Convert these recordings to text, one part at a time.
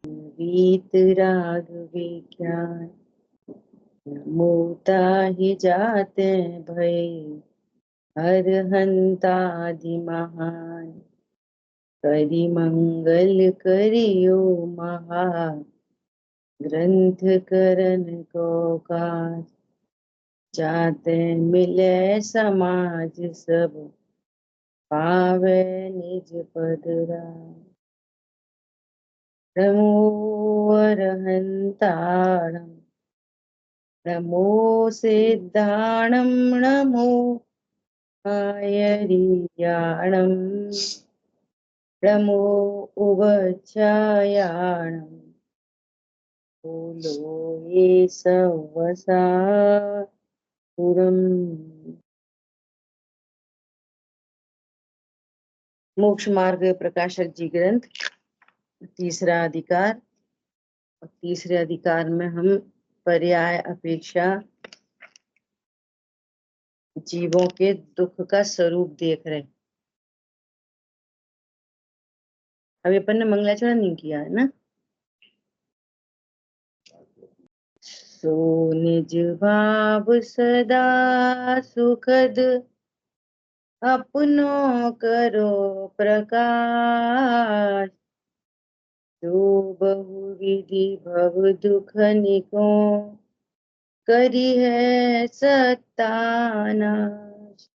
वीत राग विज्ञान मोता ही जाते भय हर हंतादि महान करि मंगल करियो महा ग्रंथ करन को काज जाते मिले समाज सब पावे निज पद राज नमो अरहंताणं नमो सिद्धाणं नमो आयर्याणं नमो उवचायाणं बोलो ये सवसा पुरम। मोक्ष मार्ग प्रकाशक जी ग्रंथ तीसरा अधिकार। और तीसरे अधिकार में हम पर्याय अपेक्षा जीवों के दुख का स्वरूप देख रहे हैं। अभी अपन ने मंगलाचरण नहीं किया है ना। सो निज भाव सदा सुखद अपनो करो प्रकाश जो बहुविधि भव दुख निको करी है सत्तानाश।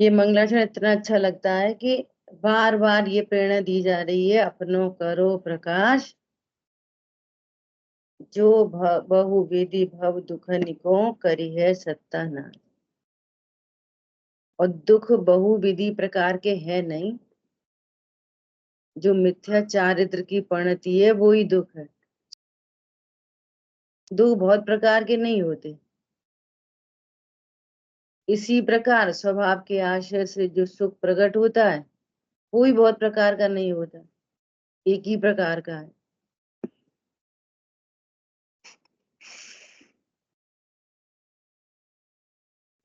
ये मंगलाचरण इतना अच्छा लगता है कि बार बार ये प्रेरणा दी जा रही है, अपनो करो प्रकाश जो बहुविधि भव दुख निको करी है सत्तानाश। और दुख बहुविधि प्रकार के है नहीं, जो मिथ्या चारित्र की परिणति है वो ही दुख है। दुख बहुत प्रकार के नहीं होते। इसी प्रकार स्वभाव के आश्रय से जो सुख प्रकट होता है वो भी बहुत प्रकार का नहीं होता, एक ही प्रकार का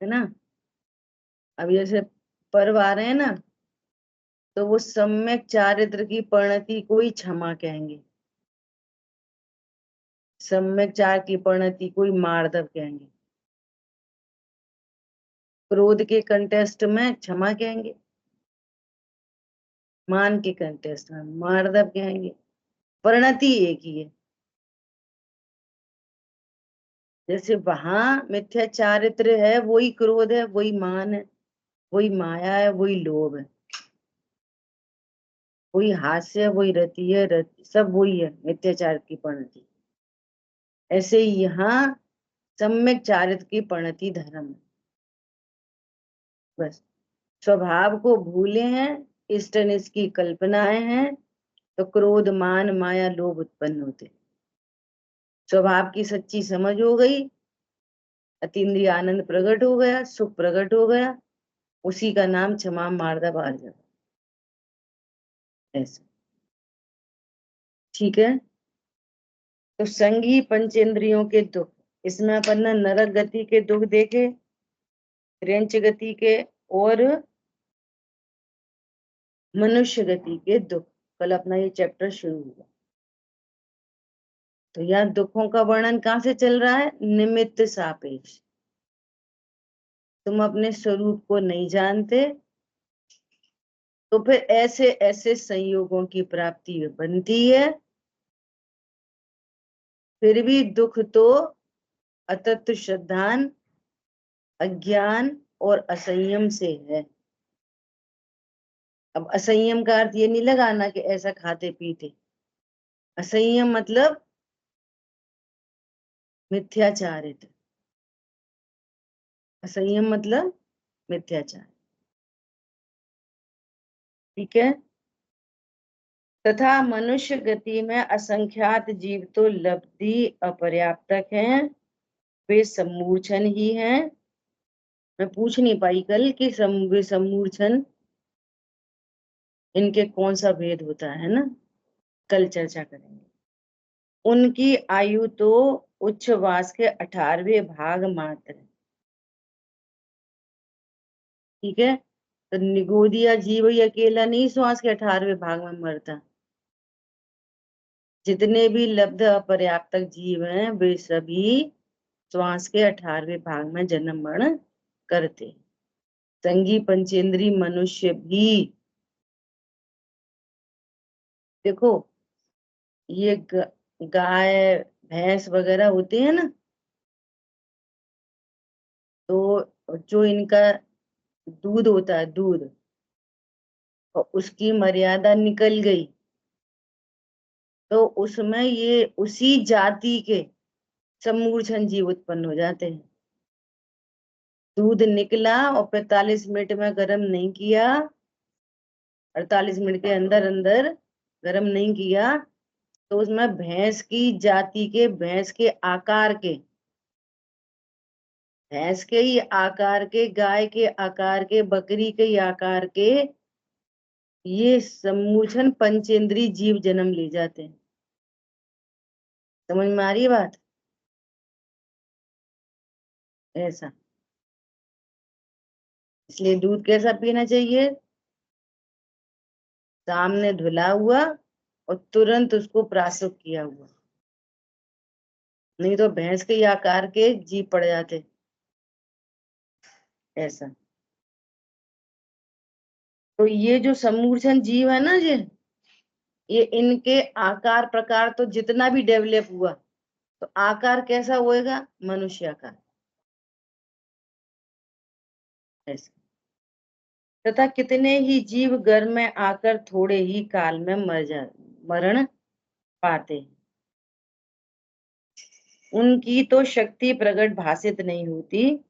है ना। अब जैसे पर्व आ रहे हैं ना, तो वो सम्यक चारित्र की परिणति को ही क्षमा कहेंगे, सम्यक चार की परिणति को ही मार्दव कहेंगे, क्रोध के कंटेस्ट में क्षमा कहेंगे, मान के कंटेस्ट में मार्दव कहेंगे। परिणति एक ही है। जैसे वहां मिथ्या चारित्र है वही क्रोध है, वही मान है, वही माया है, वही लोभ है, वही हास्य है, वही रति है, सब वही है मिथ्याचार की परिणति। ऐसे ही यहाँ सम्यक चारित्र की परिणति धर्म है। बस स्वभाव को भूले हैं, इष्टनिष्ठ की कल्पनाएं हैं, तो क्रोध मान माया लोभ उत्पन्न होते। स्वभाव की सच्ची समझ हो गई, अतीन्द्रिय आनंद प्रकट हो गया, सुख प्रकट हो गया, उसी का नाम क्षमा मार्दव आर्जव। ऐसा ठीक है। तो संगी पंचेंद्रियों के दुख, इसमें अपन ने नरक गति के दुख देखे, रेंच गति के और मनुष्य गति के दुख। कल अपना ये चैप्टर शुरू हुआ। तो यहाँ दुखों का वर्णन कहाँ से चल रहा है? निमित्त सापेक्ष। तुम अपने स्वरूप को नहीं जानते, तो फिर ऐसे ऐसे संयोगों की प्राप्ति बनती है। फिर भी दुख तो अतत्व श्रद्धान, अज्ञान और असंयम से है। अब असंयम का अर्थ ये नहीं लगाना कि ऐसा खाते पीते। असंयम मतलब मिथ्याचारित। असंयम मतलब मिथ्याचार। ठीक है। तथा मनुष्य गति में असंख्यात जीव तो लब्धि अपर्याप्तक हैं, वे सम्मूर्छन ही हैं। मैं पूछ नहीं पाई कल कि वे सम्मूर्छन इनके कौन सा भेद होता है ना, कल चर्चा करेंगे। उनकी आयु तो उच्छ्वास के 18वें भाग मात्र है। ठीक है। तो निगोदिया जीव ही अकेला नहीं श्वास के 18वें भाग में मरता, जितने भी लब्ध अपर्याप्तक जीव हैं वे सभी श्वास के 18वें भाग में जन्म मरण करते। संगी पंचेंद्री मनुष्य भी, देखो ये गाय भैंस वगैरह होते हैं ना, तो जो इनका दूध होता है, दूध, और उसकी मर्यादा निकल गई तो उसमें ये उसी जाति के समूर्छन जीव उत्पन्न हो जाते हैं। दूध निकला और 45 मिनट में गर्म नहीं किया, 48 मिनट के अंदर अंदर गर्म नहीं किया, तो उसमें भैंस की जाति के, भैंस के आकार के, भैंस के ही आकार के, गाय के आकार के, बकरी के ही आकार के ये समूचन पंचेंद्री जीव जन्म ले जाते हैं। समझ में आ रही है बात? ऐसा, इसलिए दूध कैसा पीना चाहिए? सामने धुला हुआ और तुरंत उसको प्रासुक किया हुआ, नहीं तो भैंस के ही आकार के जीव पड़ जाते। ऐसा, तो ये जो समूर्छन जीव है ना, ये इनके आकार प्रकार तो जितना भी डेवलप हुआ, तो आकार कैसा होएगा? मनुष्य आकार। ऐसा, तथा कितने ही जीव गर्भ में आकर थोड़े ही काल में मरण पाते हैं। उनकी तो शक्ति प्रकट भाषित नहीं होती,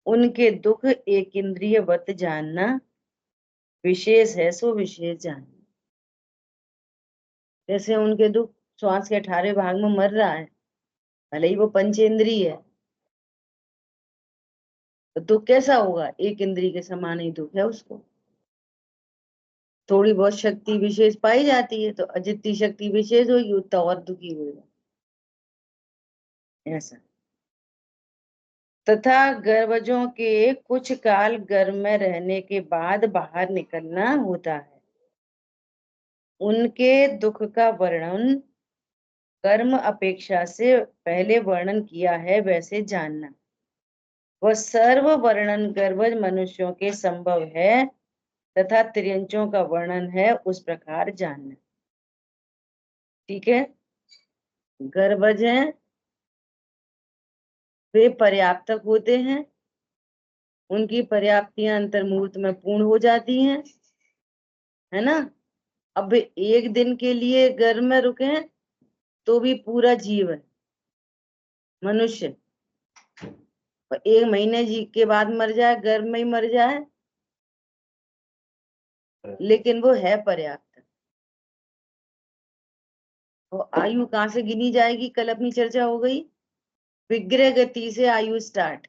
उनके दुख एक इंद्रियवत जानना, विशेष है सो विशेष जानना। जैसे उनके दुख, श्वास के 18 भाग में मर रहा है, भले ही वो पंचेंद्रिय है, तो दुख कैसा होगा? एक इंद्रिय के समान ही दुख है उसको। थोड़ी बहुत शक्ति विशेष पाई जाती है, तो जितनी शक्ति विशेष होगी उतना और दुखी होगा। ऐसा, तथा गर्भजों के कुछ काल गर्भ में रहने के बाद बाहर निकलना होता है। उनके दुख का वर्णन कर्म अपेक्षा से पहले वर्णन किया है, वैसे जानना। वह सर्व वर्णन गर्भज मनुष्यों के संभव है, तथा त्रियंचों का वर्णन है उस प्रकार जानना। ठीक है, गर्भज हैं वे पर्याप्तक होते हैं, उनकी पर्याप्तियां अंतर्मुहूर्त में पूर्ण हो जाती हैं, है ना। अब एक दिन के लिए गर्भ में रुके हैं तो भी पूरा जीव है मनुष्य, और 1 महीने जी के बाद मर जाए, गर्भ में ही मर जाए, लेकिन वो है पर्याप्त। और आयु कहाँ से गिनी जाएगी? कल अपनी चर्चा हो गई, विग्रह गति से आयु स्टार्ट।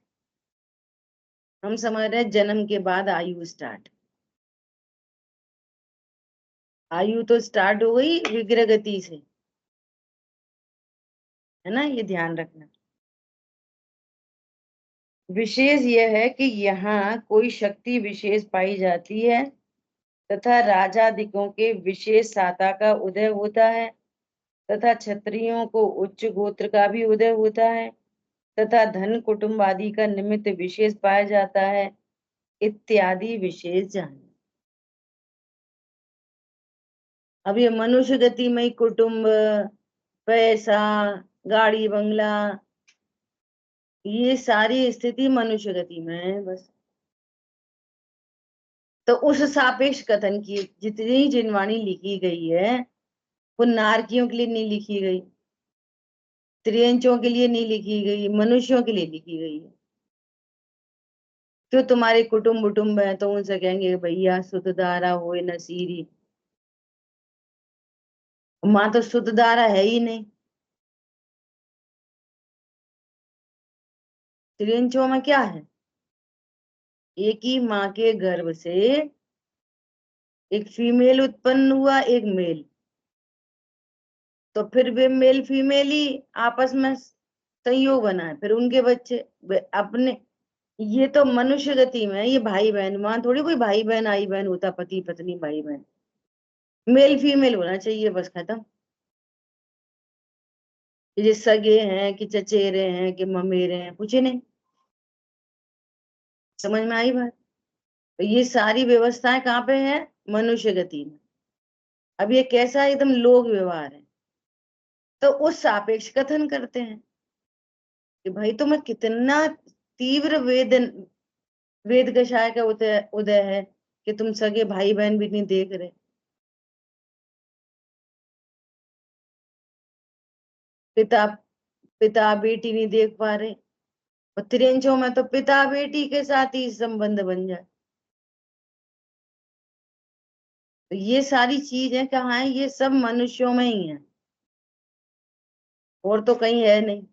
हम समझ रहे हैं जन्म के बाद आयु स्टार्ट, आयु तो स्टार्ट हो गई विग्रह गति से, है ना, ये ध्यान रखना। विशेष यह है कि यहाँ कोई शक्ति विशेष पाई जाती है, तथा राजादिकों के विशेष साता का उदय होता है, तथा क्षत्रियों को उच्च गोत्र का भी उदय होता है, तथा धन कुटुंब आदि का निमित्त विशेष पाया जाता है, इत्यादि विशेष जान। अब ये मनुष्य गति में ही कुटुंब, पैसा, गाड़ी बंगला, ये सारी स्थिति मनुष्य गति में है बस। तो उस सापेक्ष कथन की जितनी जिनवाणी लिखी गई है वो नारकियों के लिए नहीं लिखी गई, त्रियंचों के लिए नहीं लिखी गई, मनुष्यों के लिए लिखी गई है। क्यों? तुम्हारे कुटुंब कुटुंब है तो उनसे कहेंगे भैया सुतदारा होए न सीरी, माँ तो सुतदारा है ही नहीं। त्रियंचों में क्या है? एक ही माँ के गर्भ से एक फीमेल उत्पन्न हुआ, एक मेल, तो फिर वे मेल फीमेल ही आपस में संयोग बना है, फिर उनके बच्चे अपने। ये तो मनुष्य गति में है, ये भाई बहन, वहां थोड़ी कोई भाई बहन आई बहन होता, पति पत्नी भाई बहन, मेल फीमेल होना चाहिए बस, खत्म। ये सगे हैं कि चचेरे हैं कि ममेरे हैं, कुछ नहीं। समझ में आई बात? तो ये सारी व्यवस्थाएं कहाँ पे है? मनुष्य गति में। अब ये कैसा एकदम लोक व्यवहार है, तो उस सापेक्ष कथन करते हैं कि भाई तुम्हें कितना तीव्र वेद कषाय का उदय उदय है कि तुम सगे भाई बहन भी नहीं देख रहे। पिता पिता बेटी नहीं देख पा रहे, और त्रिंचों में तो पिता बेटी के साथ ही संबंध बन जाए। तो ये सारी चीजें कहाँ है? ये सब मनुष्यों में ही है, और तो कहीं है नहीं।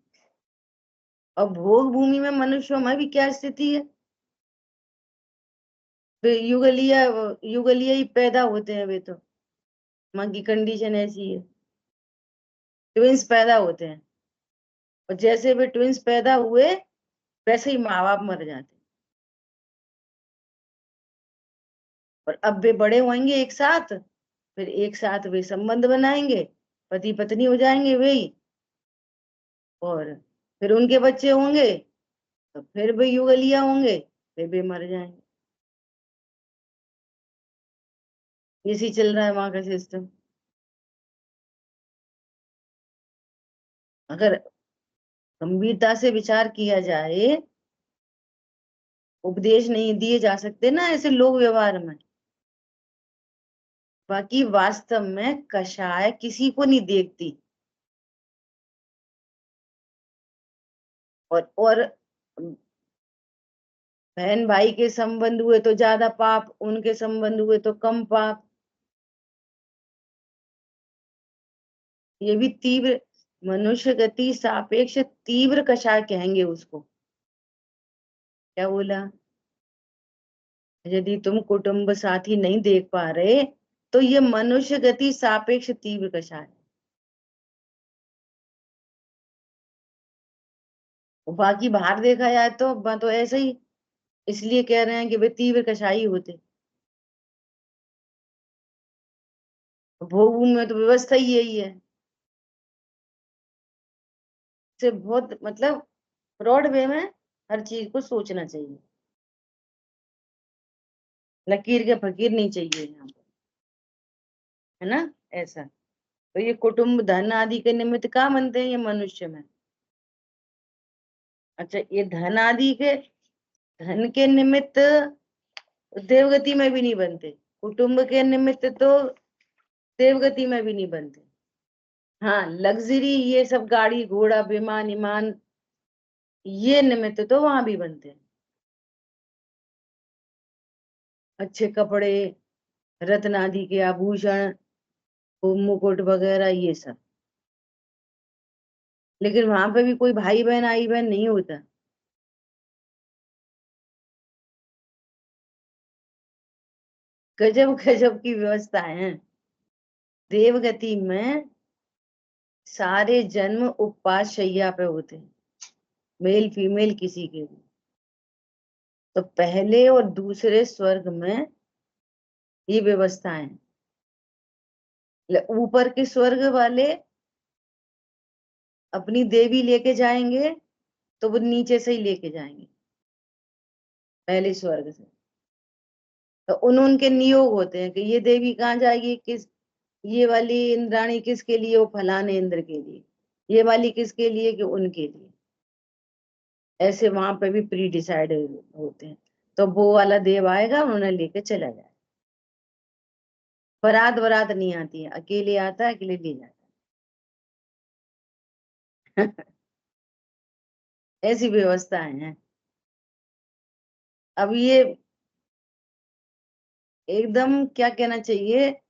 और भोग भूमि में मनुष्यों में भी क्या स्थिति है? वे युगलीय युगलीय ही पैदा होते हैं, वे तो माँ की कंडीशन ऐसी है, ट्विंस पैदा होते हैं, और जैसे वे ट्विंस पैदा हुए वैसे ही माँ बाप मर जाते हैं। और अब वे बड़े होंगे एक साथ, फिर एक साथ वे संबंध बनाएंगे, पति पत्नी हो जाएंगे वे ही, और फिर उनके बच्चे होंगे, तो फिर वे युगलिया होंगे, फिर वे मर जाएंगे। इसी चल रहा है वहां का सिस्टम। अगर गंभीरता से विचार किया जाए, उपदेश नहीं दिए जा सकते ना ऐसे लोक व्यवहार में। बाकी वास्तव में कषाय किसी को नहीं देखती, और बहन भाई के संबंध हुए तो ज्यादा पाप, उनके संबंध हुए तो कम पाप। ये भी तीव्र मनुष्य गति सापेक्ष तीव्र कषाय कहेंगे उसको। क्या बोला? यदि तुम कुटुंब साथी नहीं देख पा रहे, तो ये मनुष्य गति सापेक्ष तीव्र कषाय। बाकी बाहर देखा जाए तो ऐसा ही, इसलिए कह रहे हैं कि वे तीव्र कषाई होते। भोग में तो व्यवस्था ही यही है। से बहुत मतलब ब्रॉड वे में हर चीज को सोचना चाहिए, लकीर के फकीर नहीं चाहिए यहाँ पर, है ना? ऐसा। तो ये कुटुंब धन आदि के निमित्त कहाँ बनते हैं? ये मनुष्य में। अच्छा, ये धन आदि के, धन के निमित्त देवगति में भी नहीं बनते, कुटुंब के निमित्त तो देवगति में भी नहीं बनते। हाँ, लग्जरी ये सब गाड़ी घोड़ा विमान ईमान, ये निमित्त तो वहां भी बनते हैं। अच्छे कपड़े, रत्न आदि के आभूषण, मुकुट वगैरह ये सब। लेकिन वहां पे भी कोई भाई बहन आई बहन नहीं होता। गजब गजब की व्यवस्था है देवगति में। सारे जन्म उपवास शैया पे होते हैं, मेल फीमेल किसी के भी। तो पहले और दूसरे स्वर्ग में ये व्यवस्थाएं हैं। ऊपर के स्वर्ग वाले अपनी देवी लेके जाएंगे, तो वो नीचे से ही लेके जाएंगे पहले स्वर्ग से। तो उनके नियोग होते हैं कि ये देवी कहाँ जाएगी, किस, ये वाली इंद्राणी किसके लिए? वो फलाने इंद्र के लिए। ये वाली किसके लिए? कि उनके लिए। ऐसे वहां पे भी प्री डिसाइड होते हैं। तो वो वाला देव आएगा, उन्हें लेके चला जाए। बारात बारात नहीं आती है, अकेले आता है, अकेले ले जाता है। ऐसी व्यवस्थाएं हैं। अब ये एकदम क्या कहना चाहिए,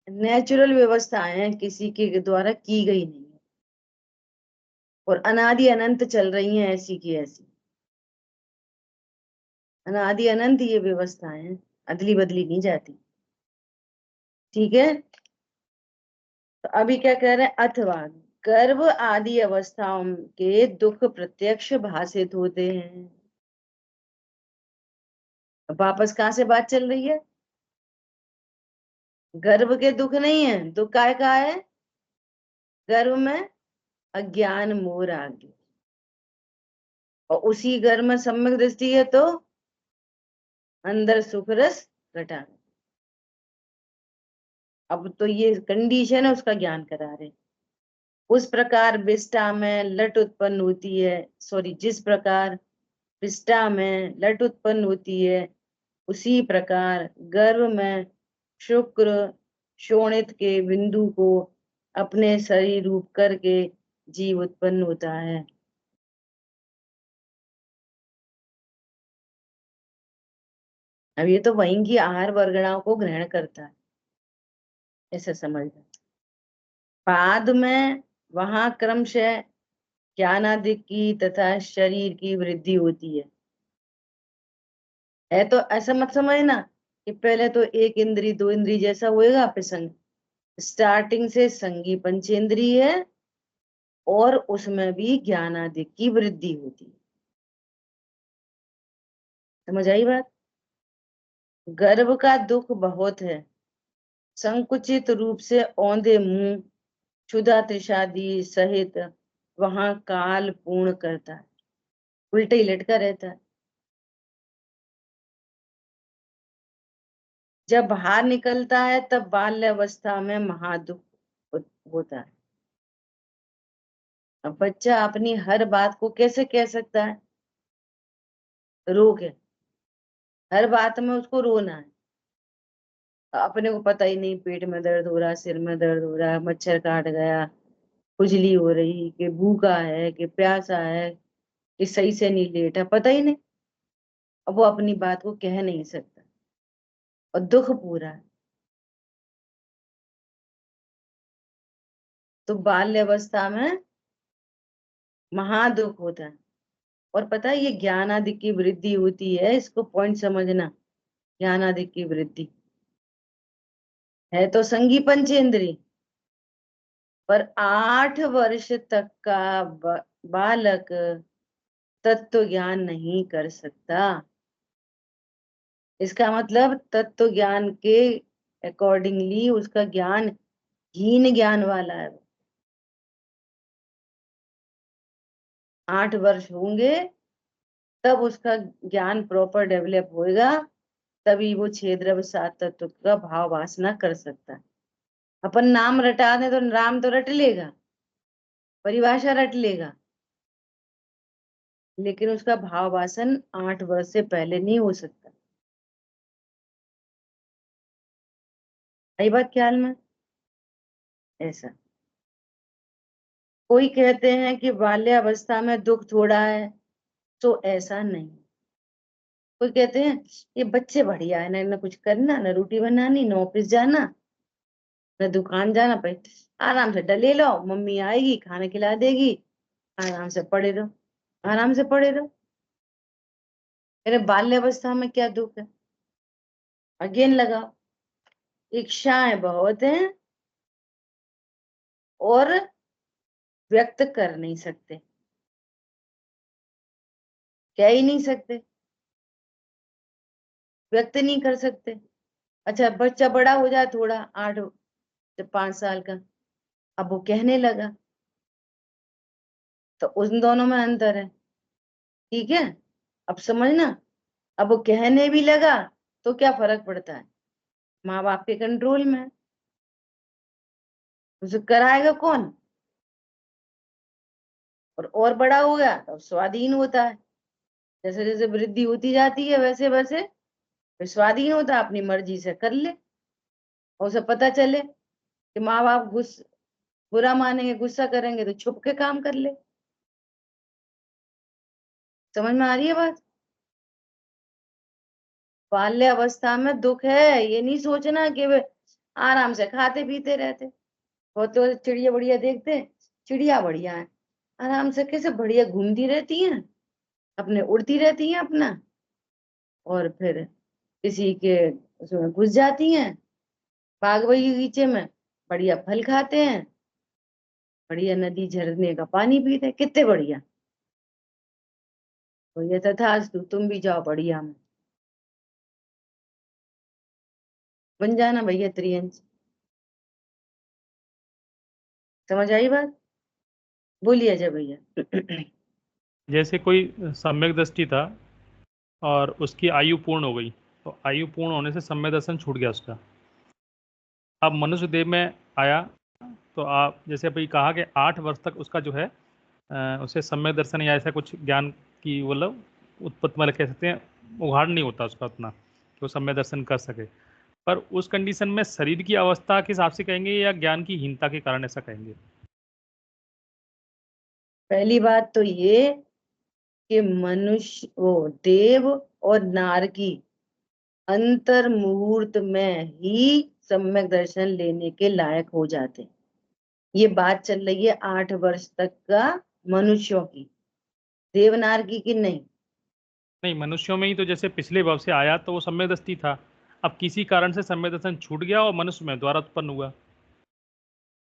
नेचुरल व्यवस्थाएं हैं, किसी के द्वारा की गई नहीं है, और अनादि अनंत चल रही हैं ऐसी की ऐसी। अनादि अनंत ये व्यवस्थाएं हैं, अदली बदली नहीं जाती। ठीक है। तो अभी क्या कह रहे हैं? अथवा गर्भ आदि अवस्थाओं के दुख प्रत्यक्ष भासित होते हैं। अब वापस कहाँ से बात चल रही है? गर्भ के दुख नहीं है, दुख काय का है? गर्भ में अज्ञान मोह राग, और उसी गर्भ में सम्यक दृष्टि है तो अंदर सुख रस घटा। अब तो ये कंडीशन है, उसका ज्ञान करा रहे। उस प्रकार विष्टा में लट उत्पन्न होती है, सॉरी, जिस प्रकार विष्टा में लट उत्पन्न होती है, उसी प्रकार गर्भ में शुक्र शोणित के बिंदु को अपने शरीर रूप करके जीव उत्पन्न होता है। अब ये तो वहीं की आहार वर्गणाओं को ग्रहण करता है, ऐसा समझना। बाद में वहां क्रमशः ज्ञानादि की तथा शरीर की वृद्धि होती है तो ऐसा मत समझना कि पहले तो एक इंद्री दो इंद्री जैसा होएगा, फिर संग स्टार्टिंग से संगी पंचेंद्रिय है, और उसमें भी ज्ञानादि की वृद्धि होती है। समझ आई बात? गर्भ का दुख बहुत है, संकुचित रूप से औंधे मुंह क्षुधा त्रिषादि सहित वहां काल पूर्ण करता है, उल्टे ही लटका रहता है। जब बाहर निकलता है तब बाल्यावस्था में महादुख होता है। अब बच्चा अपनी हर बात को कैसे कह सकता है? रो के, हर बात में उसको रोना है। अपने को पता ही नहीं पेट में दर्द हो रहा, सिर में दर्द हो रहा, मच्छर काट गया, खुजली हो रही, कि भूखा है कि प्यासा है, कि सही से नहीं लेटा, पता ही नहीं। अब वो अपनी बात को कह नहीं सकता, और दुख पूरा है। तो बाल्यावस्था में महादुख होता है। और पता है, ये ज्ञान आदि की वृद्धि होती है, इसको पॉइंट समझना। ज्ञान आदि की वृद्धि है तो संगी पंचेंद्री, पर 8 वर्ष तक का बालक तत्व ज्ञान नहीं कर सकता। इसका मतलब तत्व ज्ञान के अकॉर्डिंगली उसका ज्ञान हीन ज्ञान वाला है। 8 वर्ष होंगे तब उसका ज्ञान प्रॉपर डेवलप होएगा, तभी वो छह द्रव्य सात तत्व का भाव वासना कर सकता है। अपन नाम रटा दें तो राम तो रट लेगा, परिभाषा रट लेगा, लेकिन उसका भाव वासन 8 वर्ष से पहले नहीं हो सकता। आई बात ख्याल में? ऐसा कोई कहते हैं कि बाल्यावस्था में दुख थोड़ा है, तो ऐसा नहीं। कोई कहते हैं ये बच्चे बढ़िया है, ना कुछ करना, ना रोटी बनानी, ना ऑफिस जाना, ना दुकान जाना, पे आराम से डले लो, मम्मी आएगी खाना खिला देगी, आराम से पड़े रहो, आराम से पड़े रहो। मेरे बाल्यावस्था में क्या दुख है? अगेन लगाओ, इच्छाएं बहुत हैं और व्यक्त कर नहीं सकते, कह ही नहीं सकते, व्यक्त नहीं कर सकते। अच्छा, बच्चा बड़ा हो जाए थोड़ा, 8 से 5 साल का, अब वो कहने लगा, तो उन दोनों में अंतर है। ठीक है, अब समझना। अब वो कहने भी लगा तो क्या फर्क पड़ता है? माँ बाप के कंट्रोल में है। उसे कराएगा कौन? और बड़ा हो गया तो स्वाधीन होता है। जैसे जैसे वृद्धि होती जाती है वैसे वैसे फिर स्वाधीन होता है, अपनी मर्जी से कर ले। और उसे पता चले कि माँ बाप बुरा मानेंगे, गुस्सा करेंगे, तो छुप के काम कर ले। समझ में आ रही है बात? बाल्यावस्था में दुख है, ये नहीं सोचना कि वे आराम से खाते पीते रहते। वो तो चिड़िया बढ़िया देखते, चिड़िया बढ़िया है, आराम से कैसे बढ़िया घूमती रहती हैं, अपने उड़ती रहती हैं अपना, और फिर किसी के उसमें घुस जाती हैं, बाग बगीचे में बढ़िया फल खाते हैं, बढ़िया नदी झरने का पानी पीते हैं, कितने बढ़िया। तो ये तथास्तु, तुम भी जाओ बढ़िया में, बन जाना भैया त्रियंश। समझ आई बात? बोलिए अजय भैया। जैसे कोई सम्यक दृष्टि था और उसकी आयु पूर्ण हो गई, तो आयु पूर्ण होने से सम्यक दर्शन छूट गया उसका। अब मनुष्य देह में आया, तो आप जैसे अभी कहा कि 8 वर्ष तक उसका जो है उसे सम्यक दर्शन या ऐसा कुछ ज्ञान की मतलब उत्पत्ति, मतलब कह सकते हैं उघाड़ नहीं होता उसका उतना कि वो सम्यक दर्शन कर सके। पर उस कंडीशन में शरीर की अवस्था के हिसाब से कहेंगे या ज्ञान की हीनता के कारण ऐसा कहेंगे? पहली बात तो ये कि मनुष्य वो देव और नारकी अंतर मुहूर्त में ही सम्यक दर्शन लेने के लायक हो जाते हैं। ये बात चल रही है 8 वर्ष तक का मनुष्यों की, देवनारकी की नहीं। नहीं, मनुष्यों में ही तो जैसे पिछले भाव से आया तो वो सम्यक दृष्टि था, अब किसी कारण से सम्यक दर्शन छूट गया और मनुष्य में द्वारा उत्पन्न हुआ।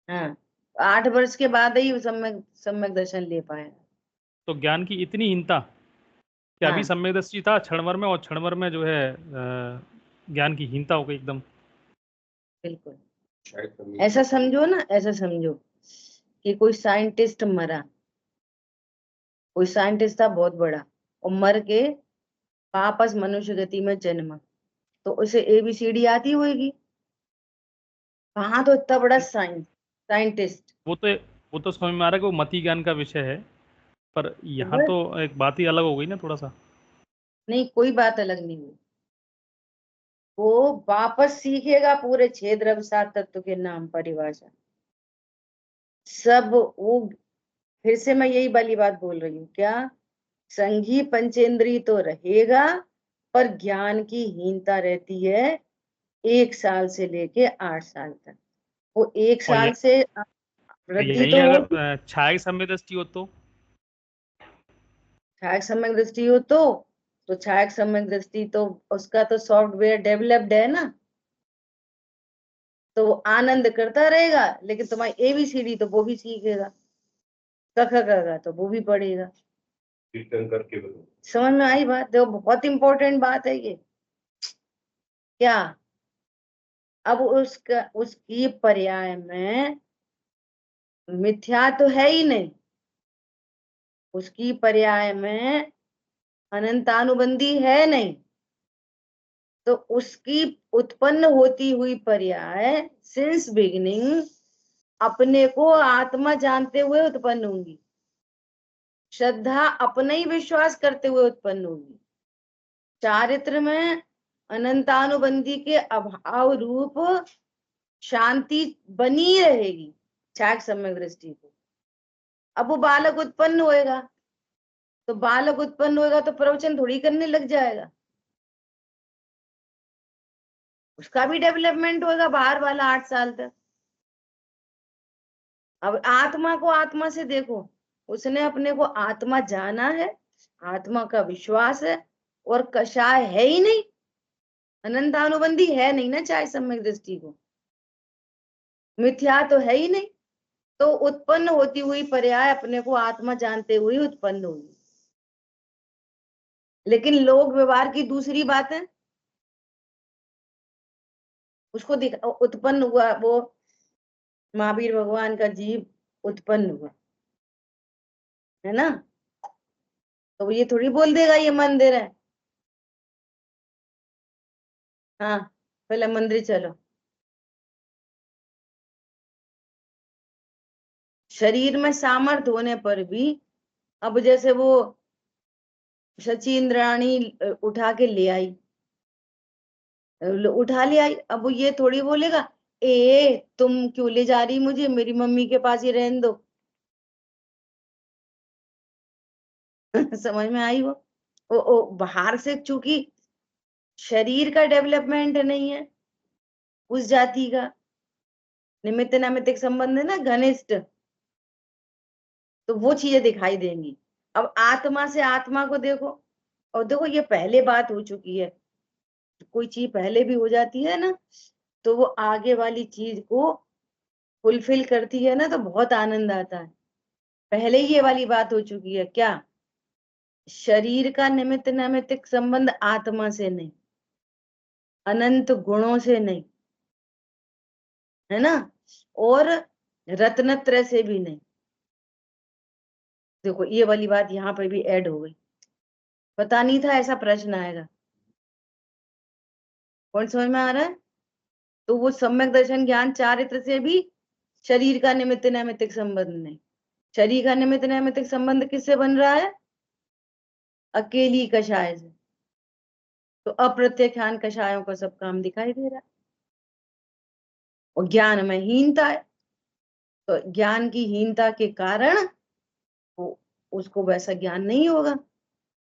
हाँ, 8 वर्ष के बाद ही सम्यक सम्यक दर्शन ले पाएगा। तो ज्ञान की इतनी हीनता कि अभी हाँ सम्यक दृष्टि था क्षण भर में, और क्षण भर में जो है ज्ञान की हीनता हो गई एकदम। बिल्कुल। ऐसा समझो ना, ऐसा समझो कि कोई साइंटिस्ट मरा, कोई साइंटिस्ट था बहुत बड़ा और मर के वापस मनुष्य गति में जन्मा, तो उसे ABCD आती होगी। कहाँ तो इतना बड़ा साइंटिस्ट। वो तो समझ में आ रहा है कि वो मति ज्ञान का विषय है, पर यहाँ बस, तो एक बात ही अलग हो गई ना थोड़ा सा। नहीं कोई बात अलग नहीं हुई। वो वापस सीखेगा पूरे 6 द्रव्य 7 तत्व के नाम परिभाषा सब वो। फिर से मैं यही वाली बात बोल रही हूँ क्या, संघी पंचेंद्री तो रहेगा पर ज्ञान की हीनता रहती है 1 साल से लेके 8 साल तक। वो एक और साल से वृद्धि यही तो अगर होगी। छाया सम्यक दृष्टि हो तो छाया सम्यक दृष्टि हो तो छाया सम्यक दृष्टि तो उसका तो सॉफ्टवेयर डेवलप्ड है ना, तो वो आनंद करता रहेगा, लेकिन तुम्हारी ABCD तो वो भी सीखेगा, क ख ग घ तो वो भी पढ़ेगा। कीर्तन करके बताओ। समझ में आई बात? देखो बहुत इंपॉर्टेंट बात है ये। क्या, अब उसकी पर्याय में मिथ्या तो है ही नहीं, उसकी पर्याय में अनंतानुबंधी है नहीं, तो उसकी उत्पन्न होती हुई पर्याय सिंस बिगिनिंग अपने को आत्मा जानते हुए उत्पन्न होंगी, श्रद्धा अपने ही विश्वास करते हुए उत्पन्न होगी, चारित्र में अनंतानुबंधी के अभाव रूप शांति बनी रहेगी छाया सम्यक दृष्टि को। अब वो बालक उत्पन्न होएगा, तो बालक उत्पन्न होएगा तो प्रवचन थोड़ी करने लग जाएगा, उसका भी डेवलपमेंट होएगा बाहर वाला 8 साल तक। अब आत्मा को आत्मा से देखो, उसने अपने को आत्मा जाना है, आत्मा का विश्वास है, और कषाय है ही नहीं, अनंतानुबंधी है नहीं ना चाहे सम्यक दृष्टि को, मिथ्या तो है ही नहीं, तो उत्पन्न होती हुई पर्याय अपने को आत्मा जानते हुए उत्पन्न होगी। लेकिन लोक व्यवहार की दूसरी बात है, उसको उत्पन्न हुआ वो महावीर भगवान का जीव उत्पन्न हुआ है ना, तो वो ये थोड़ी बोल देगा ये मंदिर है। हाँ, पहले मंदिर चलो। शरीर में सामर्थ्य होने पर भी, अब जैसे वो सचिन रानी उठा के ले आई, उठा ले आई, अब वो ये थोड़ी बोलेगा तुम क्यों ले जा रही मुझे, मेरी मम्मी के पास ही रहने दो। समझ में आई वो? बाहर से चूंकि शरीर का डेवलपमेंट नहीं है उस जाति का, निमित्त नैमित्तिक संबंध है ना घनिष्ठ, तो वो चीजें दिखाई देंगी। अब आत्मा से आत्मा को देखो, और देखो ये पहले बात हो चुकी है, कोई चीज पहले भी हो जाती है ना, तो वो आगे वाली चीज को फुलफिल करती है ना, तो बहुत आनंद आता है। पहले ही ये वाली बात हो चुकी है क्या, शरीर का निमित्त नैमित्तिक संबंध आत्मा से नहीं, अनंत गुणों से नहीं, है ना। और रत्नत्रय से भी नहीं। देखो ये वाली बात यहाँ पर भी ऐड हो गई, पता नहीं था ऐसा प्रश्न आएगा। कौन समझ में आ रहा है? तो वो सम्यक दर्शन ज्ञान चारित्र से भी शरीर का निमित्त नैमित्तिक संबंध नहीं। शरीर का निमित्त नैमित्तिक संबंध किससे बन रहा है? अकेली कषाय से। तो अप्रत्यक्षान कषायों का सब काम दिखाई दे रहा है। और ज्ञान में हीनता है, तो ज्ञान की हीनता के कारण वो उसको वैसा ज्ञान नहीं होगा।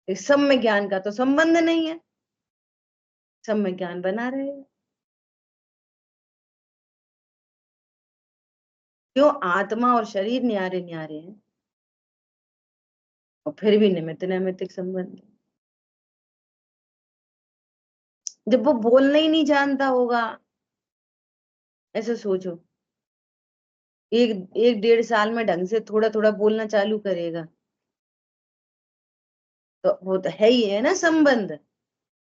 इस सब में ज्ञान का तो संबंध नहीं है, सब में ज्ञान बना रहेगा। क्यों? आत्मा और शरीर न्यारे न्यारे हैं, और फिर भी निमित्त नैमित्तिक संबंध। जब वो बोलना ही नहीं जानता होगा, ऐसे सोचो, एक एक 1.5 साल में ढंग से थोड़ा थोड़ा बोलना चालू करेगा, तो वो तो है ही है ना संबंध।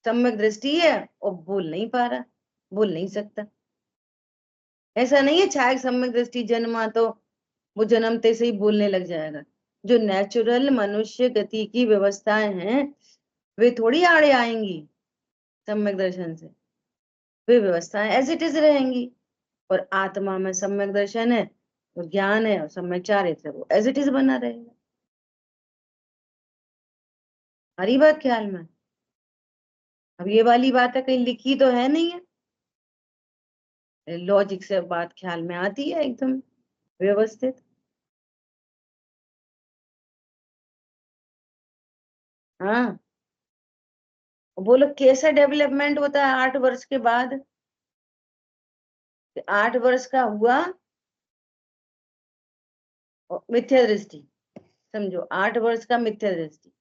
सम्यक दृष्टि है और बोल नहीं पा रहा, बोल नहीं सकता। ऐसा नहीं है छाया सम्यक दृष्टि जन्मा तो वो जन्मते से ही बोलने लग जाएगा। जो नेचुरल मनुष्य गति की व्यवस्थाएं हैं वे थोड़ी आड़े आएंगी सम्यक दर्शन से, वे व्यवस्थाएं एज इट इज रहेंगी। और आत्मा में सम्यक दर्शन है, और ज्ञान है, और सम्यक चारित्र है, वो एज इट इज बना रहेगा। हरी बात ख्याल में? अब ये वाली बात है कहीं लिखी तो है नहीं है, लॉजिक से बात ख्याल में आती है एकदम व्यवस्थित। हाँ, बोलो कैसा डेवलपमेंट होता है 8 वर्ष के बाद? 8 वर्ष का हुआ मिथ्या दृष्टि, समझो 8 वर्ष का मिथ्या दृष्टि,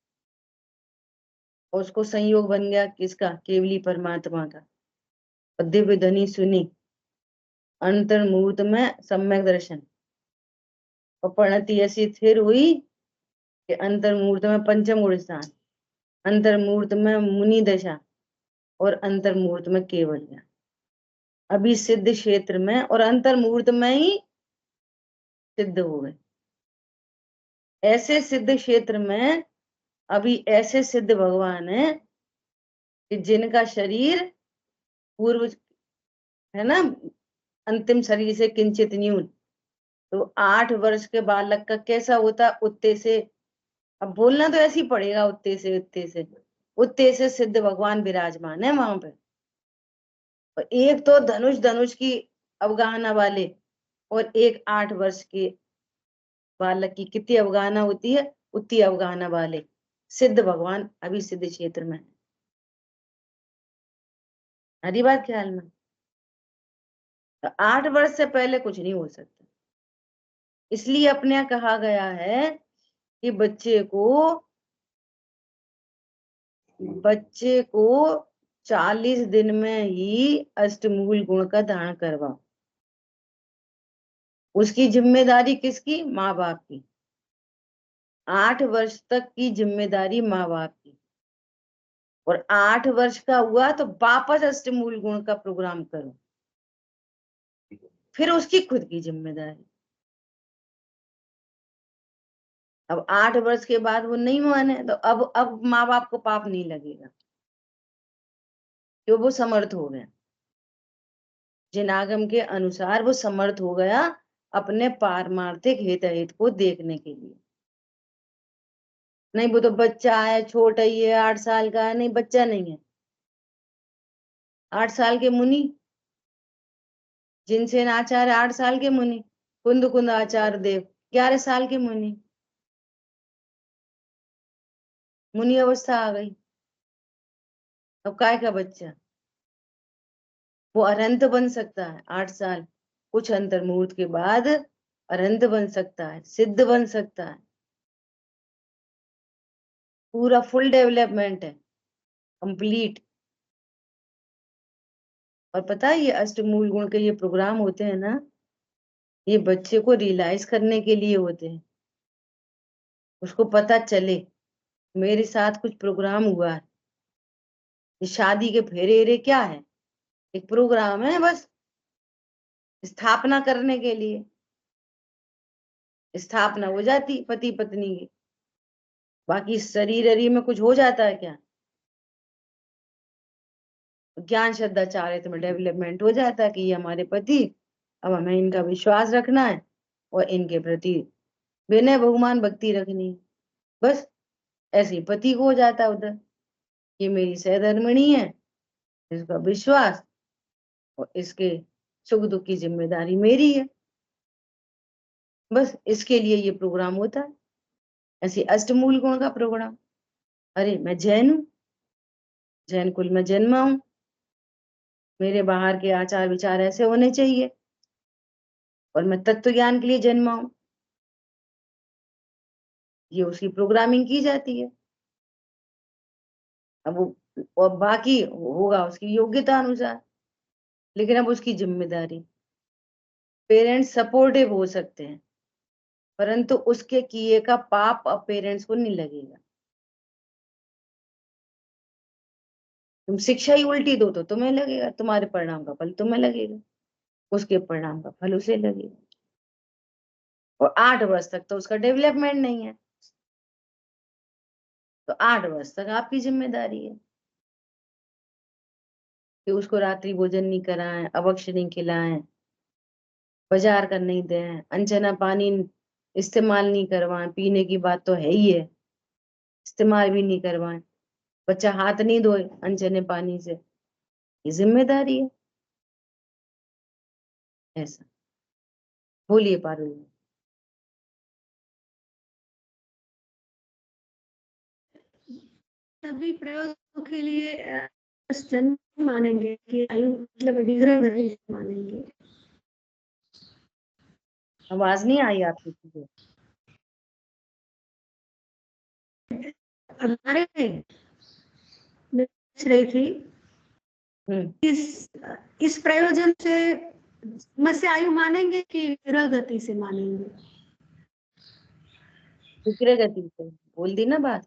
और उसको संयोग बन गया किसका? केवली परमात्मा का। और दिव्य ध्वनि सुनी, अंतर्मुहूर्त में सम्यक दर्शन, और परिणति ऐसी स्थिर हुई कि अंतर्मुहूर्त में पंचम गुण स्थान, अंतर्मुहूर्त में मुनि दशा, और अंतर्मुहूर्त में केवल ज्ञान। अभी सिद्ध क्षेत्र में और अंतर्मुहूर्त में ही सिद्ध हो गए। ऐसे सिद्ध क्षेत्र में अभी ऐसे सिद्ध भगवान है कि जिनका शरीर पूर्व है ना, अंतिम शरीर से किंचित न्यून। तो 8 वर्ष के बालक का कैसा होता? उत्ते से, अब बोलना तो ऐसे ही पड़ेगा, उत्ते से उत्ते से उत्ते से सिद्ध भगवान विराजमान है वहां पे। और एक तो धनुष धनुष की अवगाहना वाले, और एक 8 वर्ष के बालक की कितनी अवगाहना होती है? उतनी अवगाहना वाले सिद्ध भगवान अभी सिद्ध क्षेत्र में है। हरी बात ख्याल में? तो 8 वर्ष से पहले कुछ नहीं हो सकता। इसलिए अपने यहाँ कहा गया है कि बच्चे को 40 दिन में ही अष्टमूल गुण का धारण करवाओ। उसकी जिम्मेदारी किसकी? माँ बाप की। 8 वर्ष तक की जिम्मेदारी माँ बाप की, और 8 वर्ष का हुआ तो वापस अष्टमूल गुण का प्रोग्राम करो, फिर उसकी खुद की जिम्मेदारी। अब 8 वर्ष के बाद वो नहीं माने तो अब माँ बाप को पाप नहीं लगेगा, क्यों? वो समर्थ हो गया, जिन आगम के अनुसार वो समर्थ हो गया अपने पारमार्थिक हित को देखने के लिए। नहीं वो तो बच्चा है, छोटा ही है, 8 साल का है। नहीं, बच्चा नहीं है। 8 साल के मुनि, जिनसेन आचार्य 8 साल के मुनि, कुंद कुंद आचार्य देव 11 साल के मुनि, मुनि अवस्था आ गई। अब काय का बच्चा? वो अरंत बन सकता है 8 साल, कुछ अंतर मुहूर्त के बाद अरंत बन सकता है, सिद्ध बन सकता है, पूरा फुल डेवलपमेंट है, कंप्लीट। और पता है ये अष्टमूल गुण के ये प्रोग्राम होते हैं ना, ये बच्चे को रियलाइज करने के लिए होते हैं, उसको पता चले मेरे साथ कुछ प्रोग्राम हुआ है। ये शादी के फेरे वेरे क्या है? एक प्रोग्राम है बस, स्थापना करने के लिए। स्थापना हो जाती पति पत्नी की। बाकी शरीर में कुछ हो जाता है क्या? ज्ञान श्रद्धा चारित्र में डेवलपमेंट हो जाता है कि ये हमारे पति, अब हमें इनका विश्वास रखना है और इनके प्रति विनय बहुमान भक्ति रखनी है। बस ऐसे ही पति को हो जाता है उधर, ये मेरी सहधर्मिणी है, इसका विश्वास और इसके सुख दुख की जिम्मेदारी मेरी है। बस इसके लिए ये प्रोग्राम होता है। ऐसे अष्टमूल गुण का प्रोग्राम। अरे मैं जैन हूं, जैन कुल में जन्मा हूं, मेरे बाहर के आचार विचार ऐसे होने चाहिए और मैं तत्व ज्ञान के लिए जन्मा हूं। ये उसकी प्रोग्रामिंग की जाती है। अब वो और बाकी होगा उसकी योग्यता अनुसार, लेकिन अब उसकी जिम्मेदारी। पेरेंट्स सपोर्टिव हो सकते हैं, परंतु उसके किए का पाप अब पेरेंट्स को नहीं लगेगा। तुम शिक्षा ही उल्टी दो तो तुम्हें लगेगा, तुम्हारे परिणाम का फल तुम्हें लगेगा, उसके परिणाम का फल उसे लगेगा। और 8 वर्ष तक तो उसका डेवलपमेंट नहीं है, तो 8 वर्ष तक आपकी जिम्मेदारी है कि उसको रात्रि भोजन नहीं कराएं, अवक्ष नहीं खिलाएं, बाजार का नहीं दें, अनचना पानी इस्तेमाल नहीं करवाएं। पीने की बात तो है ही है, इस्तेमाल भी नहीं करवाएं। बच्चा हाथ नहीं धोए अनचने पानी से, ये जिम्मेदारी है। ऐसा बोलिए पारुल। सभी प्रयोगों के लिए जन्म मानेंगे कि आयु मतलब विग्रह नहीं मानेंगे? आवाज नहीं आई आपकी को? हमारे रही थी इस प्रयोजन से मत्स्य आयु मानेंगे कि विग्रह गति से मानेंगे? विग्रह गति से बोल दी ना बात।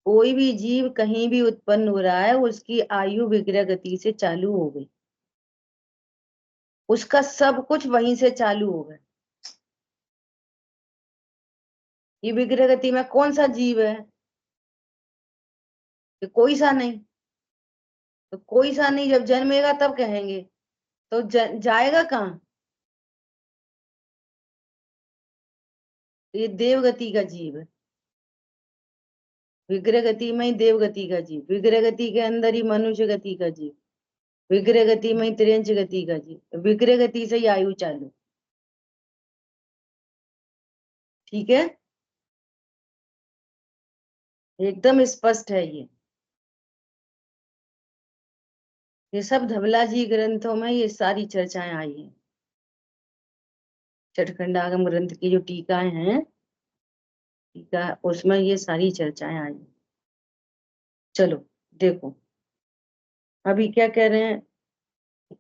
कोई भी जीव कहीं भी उत्पन्न हो रहा है, उसकी आयु विग्रह गति से चालू हो गई, उसका सब कुछ वहीं से चालू हो गया। ये विग्रह गति में कौन सा जीव है? कि कोई सा नहीं। तो कोई सा नहीं जब जन्मेगा तब कहेंगे, तो जाएगा कहाँ? ये देवगति का जीव है, विग्रह गति में ही देवगति का जीव, विग्रह गति के अंदर ही मनुष्य गति का जीव, विग्रह गति में ही त्रियंच गति का जीव, विग्रह गति से ही आयु चालू। ठीक है, एकदम स्पष्ट है ये सब धवला जी ग्रंथों में ये सारी चर्चाएं आई हैं। छठखंडागम ग्रंथ की जो टीकाएं हैं, टीका उसमें ये सारी चर्चाएं आई। चलो देखो, अभी क्या कह रहे हैं।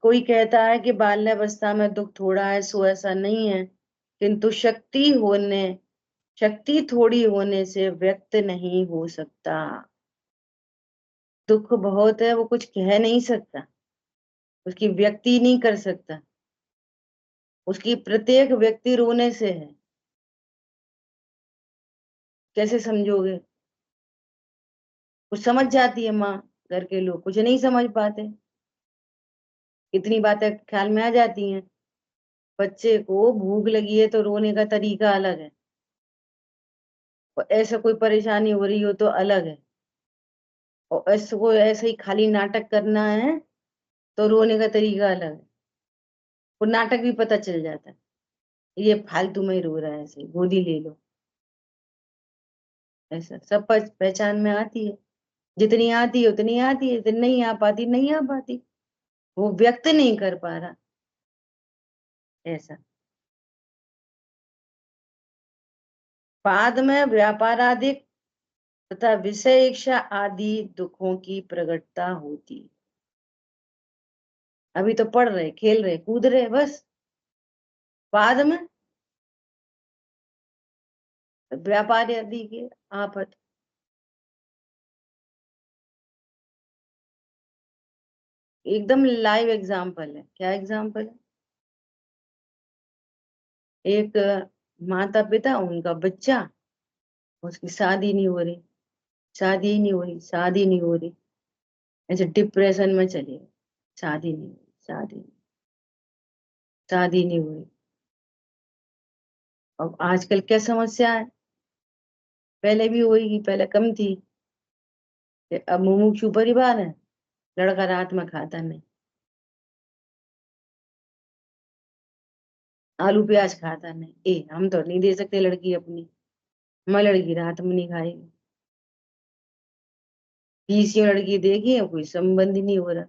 कोई कहता है कि बाल्यावस्था में दुख थोड़ा है, सो ऐसा नहीं है, किंतु शक्ति थोड़ी होने से व्यक्त नहीं हो सकता। दुख बहुत है, वो कुछ कह नहीं सकता, उसकी व्यक्ति नहीं कर सकता, उसकी प्रत्येक व्यक्ति रोने से है। कैसे समझोगे? कुछ समझ जाती है माँ, घर के लोग कुछ नहीं समझ पाते, इतनी बातें ख्याल में आ जाती हैं। बच्चे को भूख लगी है तो रोने का तरीका अलग है, और ऐसा कोई परेशानी हो रही हो तो अलग है, और ऐसे को ऐसे ही खाली नाटक करना है तो रोने का तरीका अलग है। वो नाटक भी पता चल जाता है, ये फालतू में ही रो रहा है, ऐसे गोदी ले लो। ऐसा सब पहचान में आती है, जितनी आती है उतनी आती है, जितनी नहीं आ पाती नहीं आ पाती, वो व्यक्त नहीं कर पा रहा। ऐसा बाद में व्यापाराधिक तथा विषय इच्छा आदि दुखों की प्रकटता होती। अभी तो पढ़ रहे, खेल रहे, कूद रहे, बस बाद में व्यापार आदि की आफत। एकदम लाइव एग्जाम्पल है। क्या एग्जाम्पल है? एक माता पिता, उनका बच्चा, उसकी शादी नहीं हो रही, शादी ही नहीं हो रही, शादी नहीं हो रही, ऐसे डिप्रेशन में चले गए, शादी नहीं हुई, शादी नहीं हुई। अब आजकल क्या समस्या है, पहले भी हुई, पहले कम थी, अब मुमुक्षु परिवार है, लड़का रात में खाता नहीं, आलू प्याज खाता नहीं, हम तो नहीं दे सकते लड़की अपनी, मैं लड़की रात में नहीं खाएगी, पीसी लड़की देखी है, कोई संबंध ही नहीं हो रहा,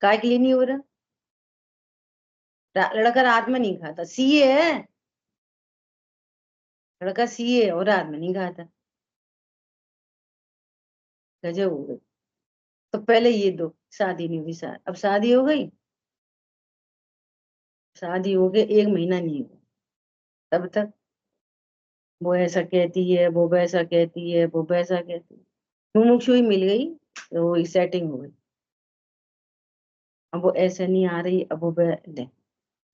काय के लिए नहीं हो रहा, लड़का रात में नहीं खाता, सीए है, लड़का सीए और रात में नहीं खाता, गजब हो गई। तो पहले ये दो, शादी नहीं हुई, अब शादी हो गई, शादी हो गई 1 महीना नहीं हुआ, तब तक वो ऐसा कहती है, वो वैसा कहती है, वो वैसा कहती है, मुमुक्षु ही मिल गई तो वो सेटिंग हो गई, अब वो ऐसे नहीं आ रही, अब वो ले।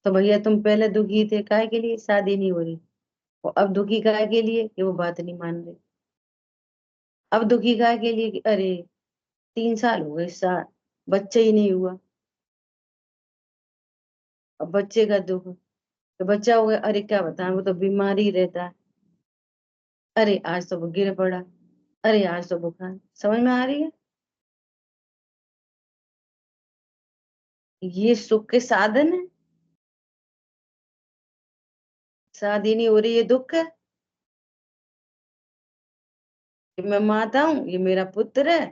तो भैया तुम पहले दुखी थे काहे के लिए, शादी नहीं हो रही, और अब दुखी काहे के लिए कि वो बात नहीं मान रही, अब दुखी काहे के लिए कि अरे 3 साल हो गए, बच्चा ही नहीं हुआ, अब बच्चे का दुख, तो बच्चा हो गया, अरे क्या बताएं, वो तो बीमारी रहता है, अरे आज तो वो गिर पड़ा, अरे आज तो बुखार, समझ में आ रही है, ये सुख के साधन है, शादी नहीं हो रही ये दुख है, कि मैं माता हूं, ये मेरा पुत्र है,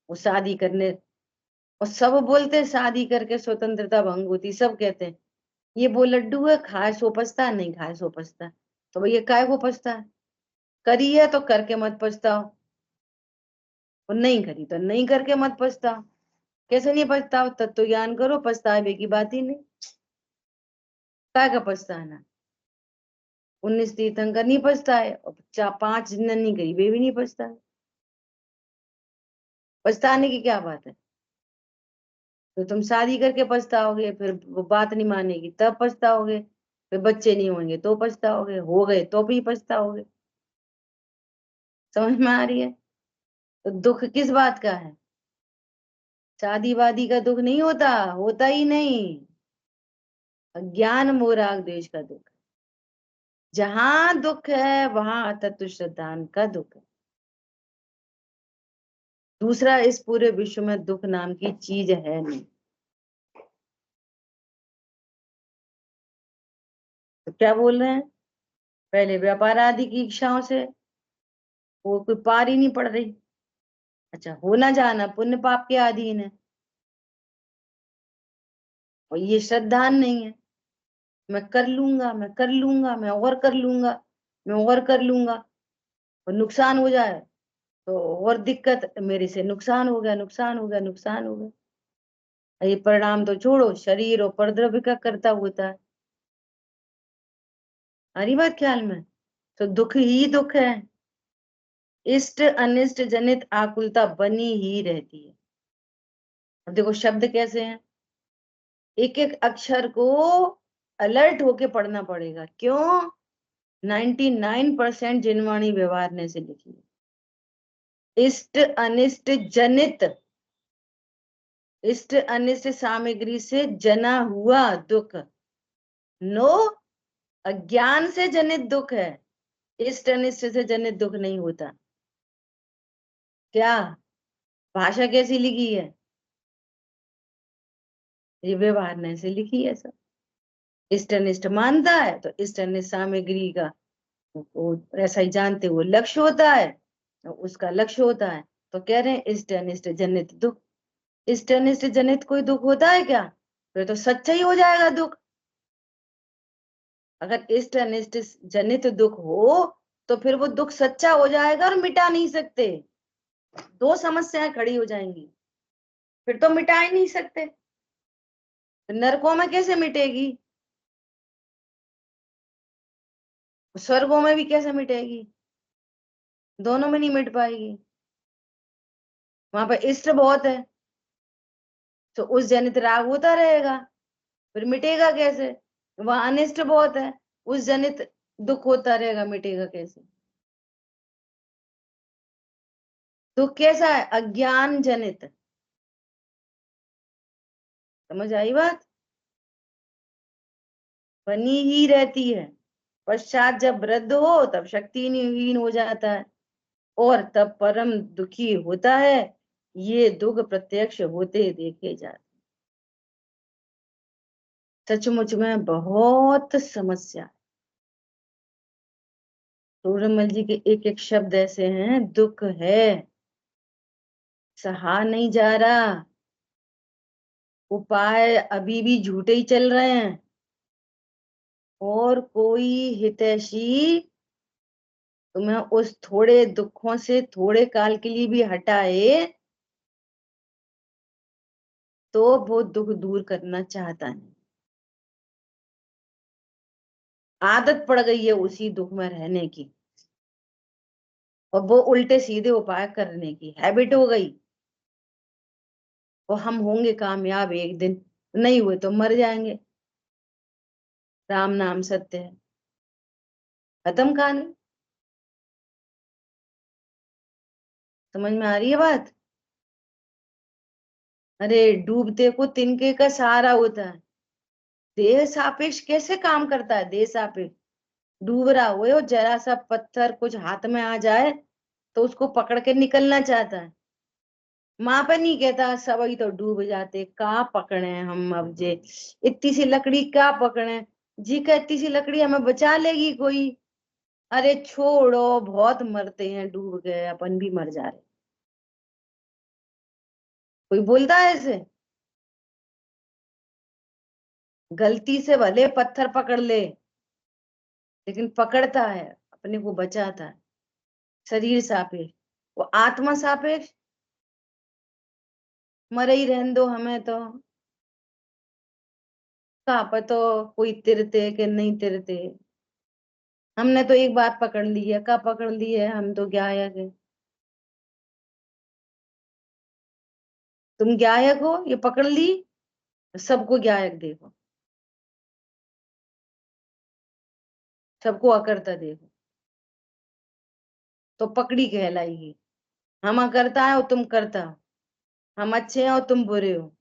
वो शादी करने, और सब बोलते हैं शादी करके स्वतंत्रता भंग होती, सब कहते हैं ये वो लड्डू है, खाए सो पछता, नहीं खाए सो पछता, तो भैया काय को पछता है, करी है तो करके मत पछताओ, और नहीं करी तो नहीं करके मत पछताओ, कैसे नहीं पछताओ, तत्व ज्ञान करो, पछतावे की बात ही नहीं, काय का पछताना, 19 तीर्थंकर नहीं पछताए, और 5 जिन्होंने नहीं करी वे भी नहीं पछताए, पछताने की क्या बात है, तो तुम शादी करके पछताओगे, फिर वो बात नहीं मानेगी तब पछताओगे, फिर बच्चे नहीं होंगे तो पछताओगे, हो गए तो भी पछताओगे, समझ में आ रही है, तो दुख किस बात का है, शादी वादी का दुख नहीं होता, होता ही नहीं, अज्ञान मोह राग द्वेष का दुख, जहां दुख है वहां तत्व श्रद्धान का दुख है, दूसरा इस पूरे विश्व में दुख नाम की चीज है नहीं, तो क्या बोल रहे हैं, पहले व्यापार आदि की इच्छाओं से वो कोई पार ही नहीं पड़ रही, अच्छा होना जाना पुण्य पाप के अधीन है, और ये श्रद्धान नहीं है, मैं कर लूंगा, मैं कर लूंगा, मैं और कर लूंगा, मैं और कर लूंगा, और नुकसान हो जाए तो और दिक्कत, मेरे से नुकसान हो गया, नुकसान हो गया, नुकसान हो गया, ये परिणाम तो छोड़ो, शरीर और परद्रव्य का करता होता है, हरी बात ख्याल में, तो दुख ही दुख है, इष्ट अनिष्ट जनित आकुलता बनी ही रहती है। अब देखो शब्द कैसे हैं, एक एक अक्षर को अलर्ट होके पढ़ना पड़ेगा, क्यों, 99% जिनवाणी व्यवहार ने से लिखी है, इष्ट अनिष्ट जनित, इष्ट अनिष्ट सामग्री से जना हुआ दुख, नो, अज्ञान से जनित दुख है, इष्ट अनिष्ट से जनित दुख नहीं होता, क्या भाषा कैसी लिखी है, ये व्यवहार ने से लिखी है सब, इष्ट अनिष्ट मानता है तो इष्ट अनिष्ट सामग्री का वो ऐसा ही जानते वो लक्ष्य होता है, तो उसका लक्ष्य होता है, तो कह रहे हैं इष्ट अनिष्ट जनित दुख, इष्ट अनिष्ट जनित कोई दुख होता है क्या, फिर तो सच्चा ही हो जाएगा दुख, अगर इष्ट अनिष्ट जनित दुख हो तो फिर वो दुख सच्चा हो जाएगा और मिटा नहीं सकते, दो समस्याएं खड़ी हो जाएंगी, फिर तो मिटा ही नहीं सकते, नरकों में कैसे मिटेगी, स्वर्गों में भी कैसे मिटेगी, दोनों में नहीं मिट पाएगी, वहां पर इष्ट बहुत है तो उस जनित राग होता रहेगा, फिर मिटेगा कैसे, वहां अनिष्ट बहुत है, उस जनित दुख होता रहेगा, मिटेगा कैसे? दुख कैसा है? अज्ञान जनित। समझ आई बात? बनी ही रहती है, पश्चात जब वृद्ध हो तब शक्तिहीन हो जाता है और तब परम दुखी होता है। ये दुख प्रत्यक्ष होते देखे जाते। सचमुच में बहुत समस्या। सूरजमल जी के एक एक शब्द ऐसे हैं, दुख है, सहा नहीं जा रहा, उपाय अभी भी झूठे ही चल रहे हैं, और कोई हितैषी तुम्हें उस थोड़े दुखों से थोड़े काल के लिए भी हटाए तो वो दुख दूर करना चाहता नहीं। आदत पड़ गई है उसी दुख में रहने की, और वो उल्टे सीधे उपाय करने की हैबिट हो गई। और हम होंगे कामयाब एक दिन, नहीं हुए तो मर जाएंगे। राम नाम सत्य है, खत्म कहानी। समझ में आ रही है बात? अरे डूबते को तिनके का सहारा होता है। देह सापेक्ष कैसे काम करता है? देह सापेक्ष डूब रहा हुए और जरा सा पत्थर कुछ हाथ में आ जाए तो उसको पकड़ के निकलना चाहता है। माँ पे नहीं कहता सब ही तो डूब जाते, कहाँ पकड़े हम अब जे, इतनी सी लकड़ी क्या पकड़े जी, का इतनी सी लकड़ी हमें बचा लेगी कोई? अरे छोड़ो, बहुत मरते हैं, डूब गए, अपन भी मर जा रहे। कोई बोलता है ऐसे? गलती से भले पत्थर पकड़ ले, लेकिन पकड़ता है, अपने को बचाता है। शरीर सापेक्ष, वो आत्मा सापेक्ष, मरे ही रहने दो हमें तो, कहाँ पर तो कोई तिरते कि नहीं तिरते। हमने तो एक बात पकड़ ली है, कहाँ पकड़ ली है? हम तो गायक है। तुम गायक हो, ये पकड़ ली, सबको गायक देखो, सबको अकर्ता देखो, तो पकड़ी कहलाएगी। हम अकर्ता है और तुम करता हो, हम अच्छे हैं और तुम बुरे हो।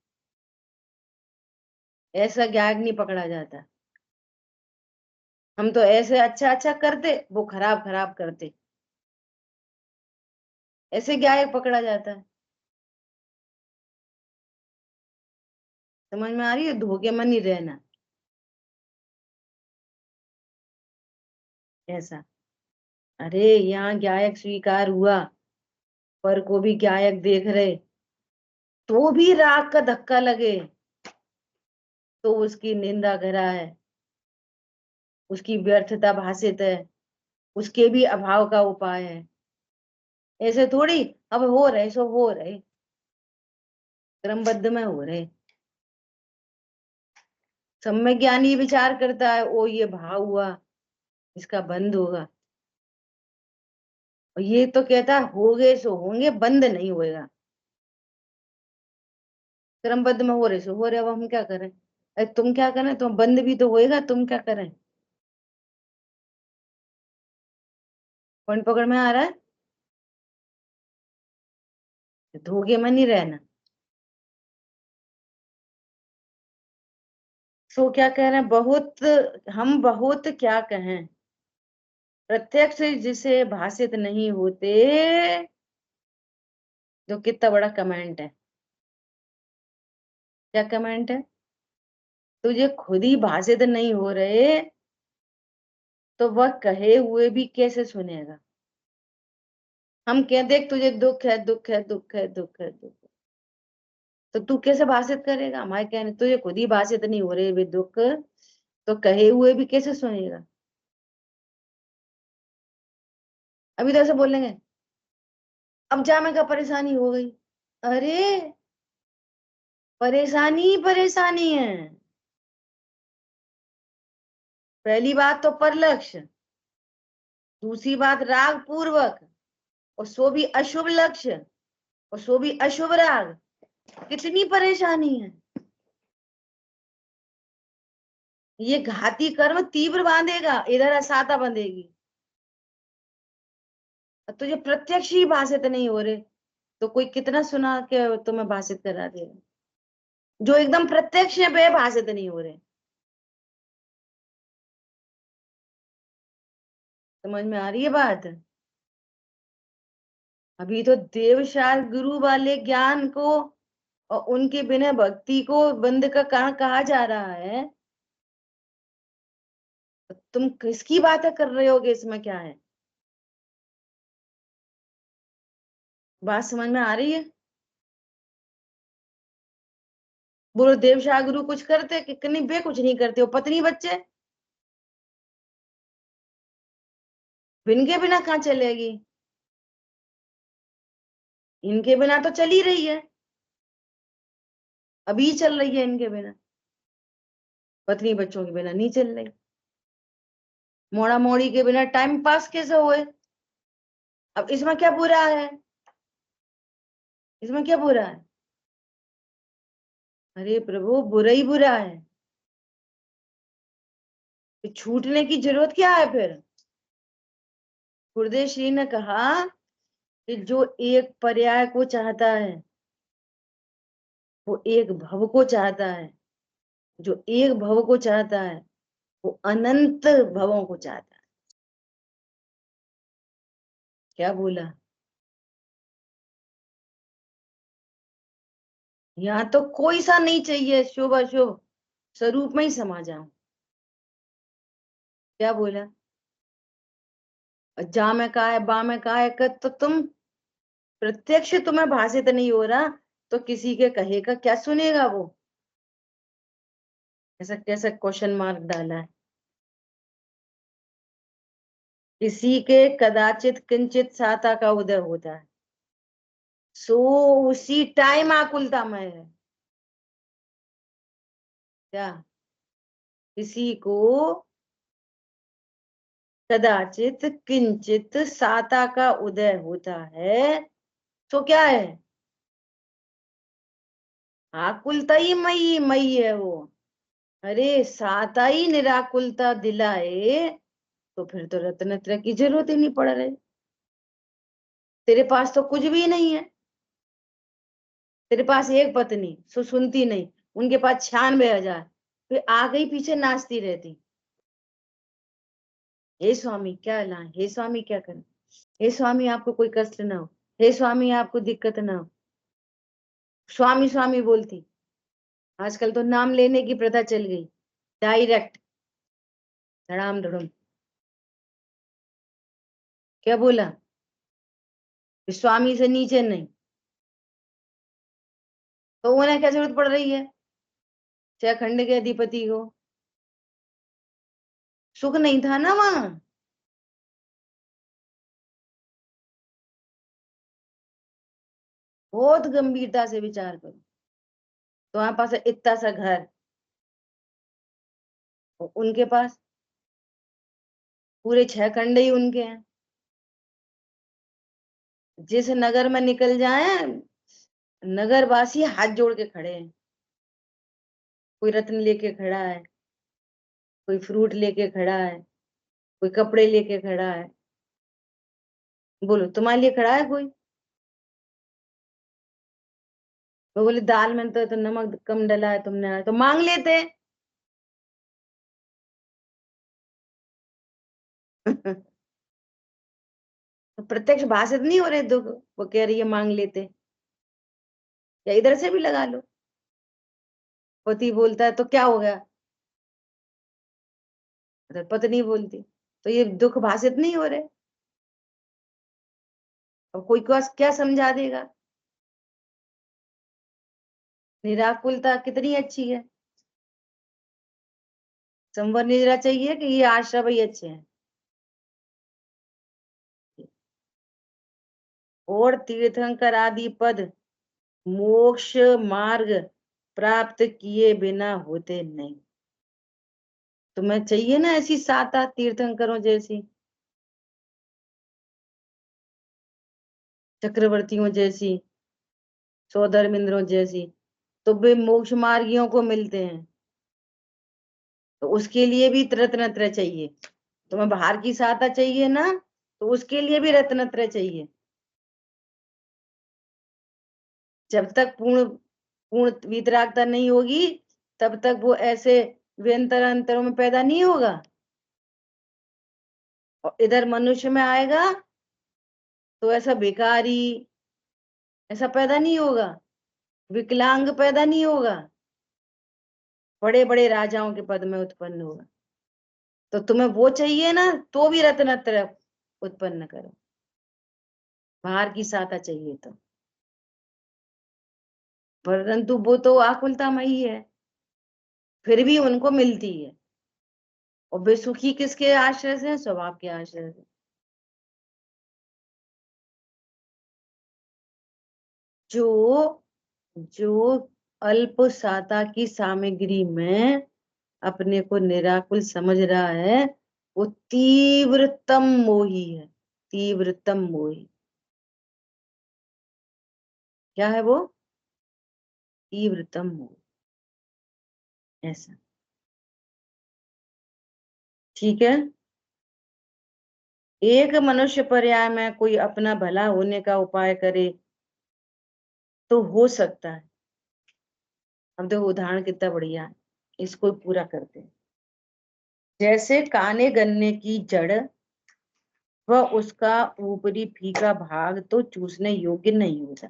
ऐसा गायक नहीं पकड़ा जाता। हम तो ऐसे अच्छा अच्छा करते, वो खराब खराब करते, ऐसे गायक पकड़ा जाता है। समझ में आ रही है? धोखे में नहीं रहना ऐसा। अरे यहाँ गायक स्वीकार हुआ, पर को भी गायक देख रहे, तो भी राग का धक्का लगे तो उसकी निंदा करा है, उसकी व्यर्थता भाषित है, उसके भी अभाव का उपाय है। ऐसे थोड़ी अब हो रहे सो हो रहे, क्रमबद्ध में हो रहे। सम्यक ज्ञानी विचार करता है, ओ ये भाव हुआ, इसका बंद होगा, और ये तो कहता है हो गए सो होंगे, बंद नहीं होएगा। क्रमबद्ध में हो रहे सो हो रहे, अब हम क्या करें? अरे तुम क्या करें? तो बंद भी तो होएगा, तुम क्या करें? पॉइंट पकड़ में आ रहा है? धोखे में नहीं रहना। सो क्या कह रहे हैं? बहुत, हम बहुत क्या कहें, प्रत्यक्ष जिसे भाषित नहीं होते। जो कितना बड़ा कमेंट है, क्या कमेंट है? तुझे खुद ही भाषित नहीं हो रहे तो वह कहे हुए भी कैसे सुनेगा? हम कहते हैं तुझे दुख है, दुख है, दुख है, दुख है, दुख है, तो तू कैसे भाषित करेगा? हमारे कहने तुझे खुद ही भाषित नहीं हो रहे वे दुख, तो कहे हुए भी कैसे सुनेगा? अभी तो ऐसे बोलेंगे, अब जा मैं क्या परेशानी हो गई। अरे परेशानी ही परेशानी है। पहली बात तो पर लक्ष्य, दूसरी बात राग पूर्वक, और सो भी अशुभ लक्ष्य, और सो भी अशुभ राग। कितनी परेशानी है। ये घाती कर्म तीव्र बांधेगा, इधर असाता बंधेगी। तो ये प्रत्यक्ष ही भाषित नहीं हो रहे, तो कोई कितना सुना के तुम्हें भाषित करा देगा? जो एकदम प्रत्यक्ष है वे भाषित नहीं हो रहे। समझ में आ रही है बात? अभी तो देवशास्त्र गुरु वाले ज्ञान को और उनके बिना भक्ति को बंद का कारण कहा जा रहा है। तुम किसकी बातें कर रहे होगे? इसमें क्या है? बात समझ में आ रही है? बोलो देवशाह गुरु कुछ करते कितनी बे कुछ नहीं करते हो, पत्नी बच्चे इनके बिना कहाँ चलेगी? इनके बिना तो चल ही रही है, अभी चल रही है इनके बिना, पत्नी बच्चों के बिना नहीं चल रही। मोड़ा मोड़ी के बिना टाइम पास कैसे होए? अब इसमें क्या बुरा है? इसमें क्या बुरा है? अरे प्रभु बुरा ही बुरा है, तो छूटने की जरूरत क्या है फिर? गुरुदेव श्री ने कहा कि जो एक पर्याय को चाहता है वो एक भव को चाहता है, जो एक भव को चाहता है वो अनंत भवों को चाहता है। क्या बोला? यहाँ तो कोई सा नहीं चाहिए शुभ अशुभ, स्वरूप में ही समा जाऊं। क्या बोला? जा में का है बा में का है तो तुम प्रत्यक्ष तुम्हें भाषित नहीं हो रहा, तो किसी के कहे का क्या सुनेगा वो? ऐसा कैसा क्वेश्चन मार्क डाला है? किसी के कदाचित किंचित साता का उदय होता है, सो उसी टाइम आकुलता में है। क्या? किसी को कदाचित किंचित साता का उदय होता है, तो क्या है? आकुलता ही मई मई है वो। अरे साता ही निराकुलता दिलाए, तो फिर तो रत्नत्रय की जरूरत ही नहीं पड़ रही। तेरे पास तो कुछ भी नहीं है, तेरे पास एक पत्नी सो सुनती नहीं, उनके पास 96,000, फिर आ गई पीछे नाचती रहती। हे स्वामी क्या लाए, हे स्वामी क्या करें, हे स्वामी आपको कोई कष्ट ना हो, हे स्वामी आपको दिक्कत ना हो। स्वामी स्वामी बोलती। आजकल तो नाम लेने की प्रथा चल गई, डायरेक्ट धड़ाम धड़ुम। क्या बोला? स्वामी से नीचे नहीं, तो उन्हें क्या जरूरत पड़ रही है छह खंड के अधिपति को? सुख नहीं था ना वहां। बहुत गंभीरता से विचार करो। तो वहां पास है इतना सा घर, और उनके पास पूरे 6 खंड ही उनके हैं। जिस नगर में निकल जाए नगर वासी हाथ जोड़ के खड़े हैं। कोई रत्न लेके खड़ा है, कोई फ्रूट लेके खड़ा है, कोई कपड़े लेके खड़ा है। बोलो तुम्हारे लिए खड़ा है कोई? वो बोले दाल में तो नमक कम डला है, तुमने तो मांग लेते। तो प्रत्यक्ष भाषित नहीं हो रहे दुख, वो कह रही है मांग लेते। या इधर से भी लगा लो, पति बोलता है तो क्या हो गया, उधर पत्नी बोलती, तो ये दुख भाषित नहीं हो रहे। अब कोई को क्या समझा देगा? निराकुलता कितनी अच्छी है। संवर निजरा चाहिए कि ये आश्रम ही अच्छे हैं? और तीर्थंकर आदि पद मोक्ष मार्ग प्राप्त किए बिना होते नहीं। तुम्हें चाहिए ना ऐसी साता तीर्थंकरों जैसी, चक्रवर्तियों जैसी, सौधर्मिंद्रों जैसी, तो वे मोक्ष मार्गियों को मिलते हैं। तो उसके लिए भी रत्नत्रय चाहिए। तुम्हें बाहर की सहायता चाहिए ना, तो उसके लिए भी रत्नत्रय चाहिए। जब तक पूर्ण पूर्ण वीतरागता नहीं होगी तब तक वो ऐसे व्यंतर अंतरों में पैदा नहीं होगा। और इधर मनुष्य में आएगा तो ऐसा भिखारी ऐसा पैदा नहीं होगा, विकलांग पैदा नहीं होगा, बड़े बड़े राजाओं के पद में उत्पन्न होगा। तो तुम्हें वो चाहिए ना, तो भी रत्नत्रय उत्पन्न करो, बाहर की सहायता चाहिए तो। परंतु वो तो आकुलतामयी है, फिर भी उनको मिलती है। और वे सुखी किसके आश्रय से? स्वभाव के आश्रय से। जो जो अल्प सहायता की सामग्री में अपने को निराकुल समझ रहा है, वो तीव्रतम मोही है। तीव्रतम मोही क्या है वो? तीव्रतम मोही। ऐसा, ठीक है। एक मनुष्य पर्याय में कोई अपना भला होने का उपाय करे तो हो सकता है। अब देखो उदाहरण कितना बढ़िया है, इसको पूरा करते हैं। जैसे काने गन्ने की जड़ व उसका ऊपरी फीका भाग तो चूसने योग्य नहीं होता।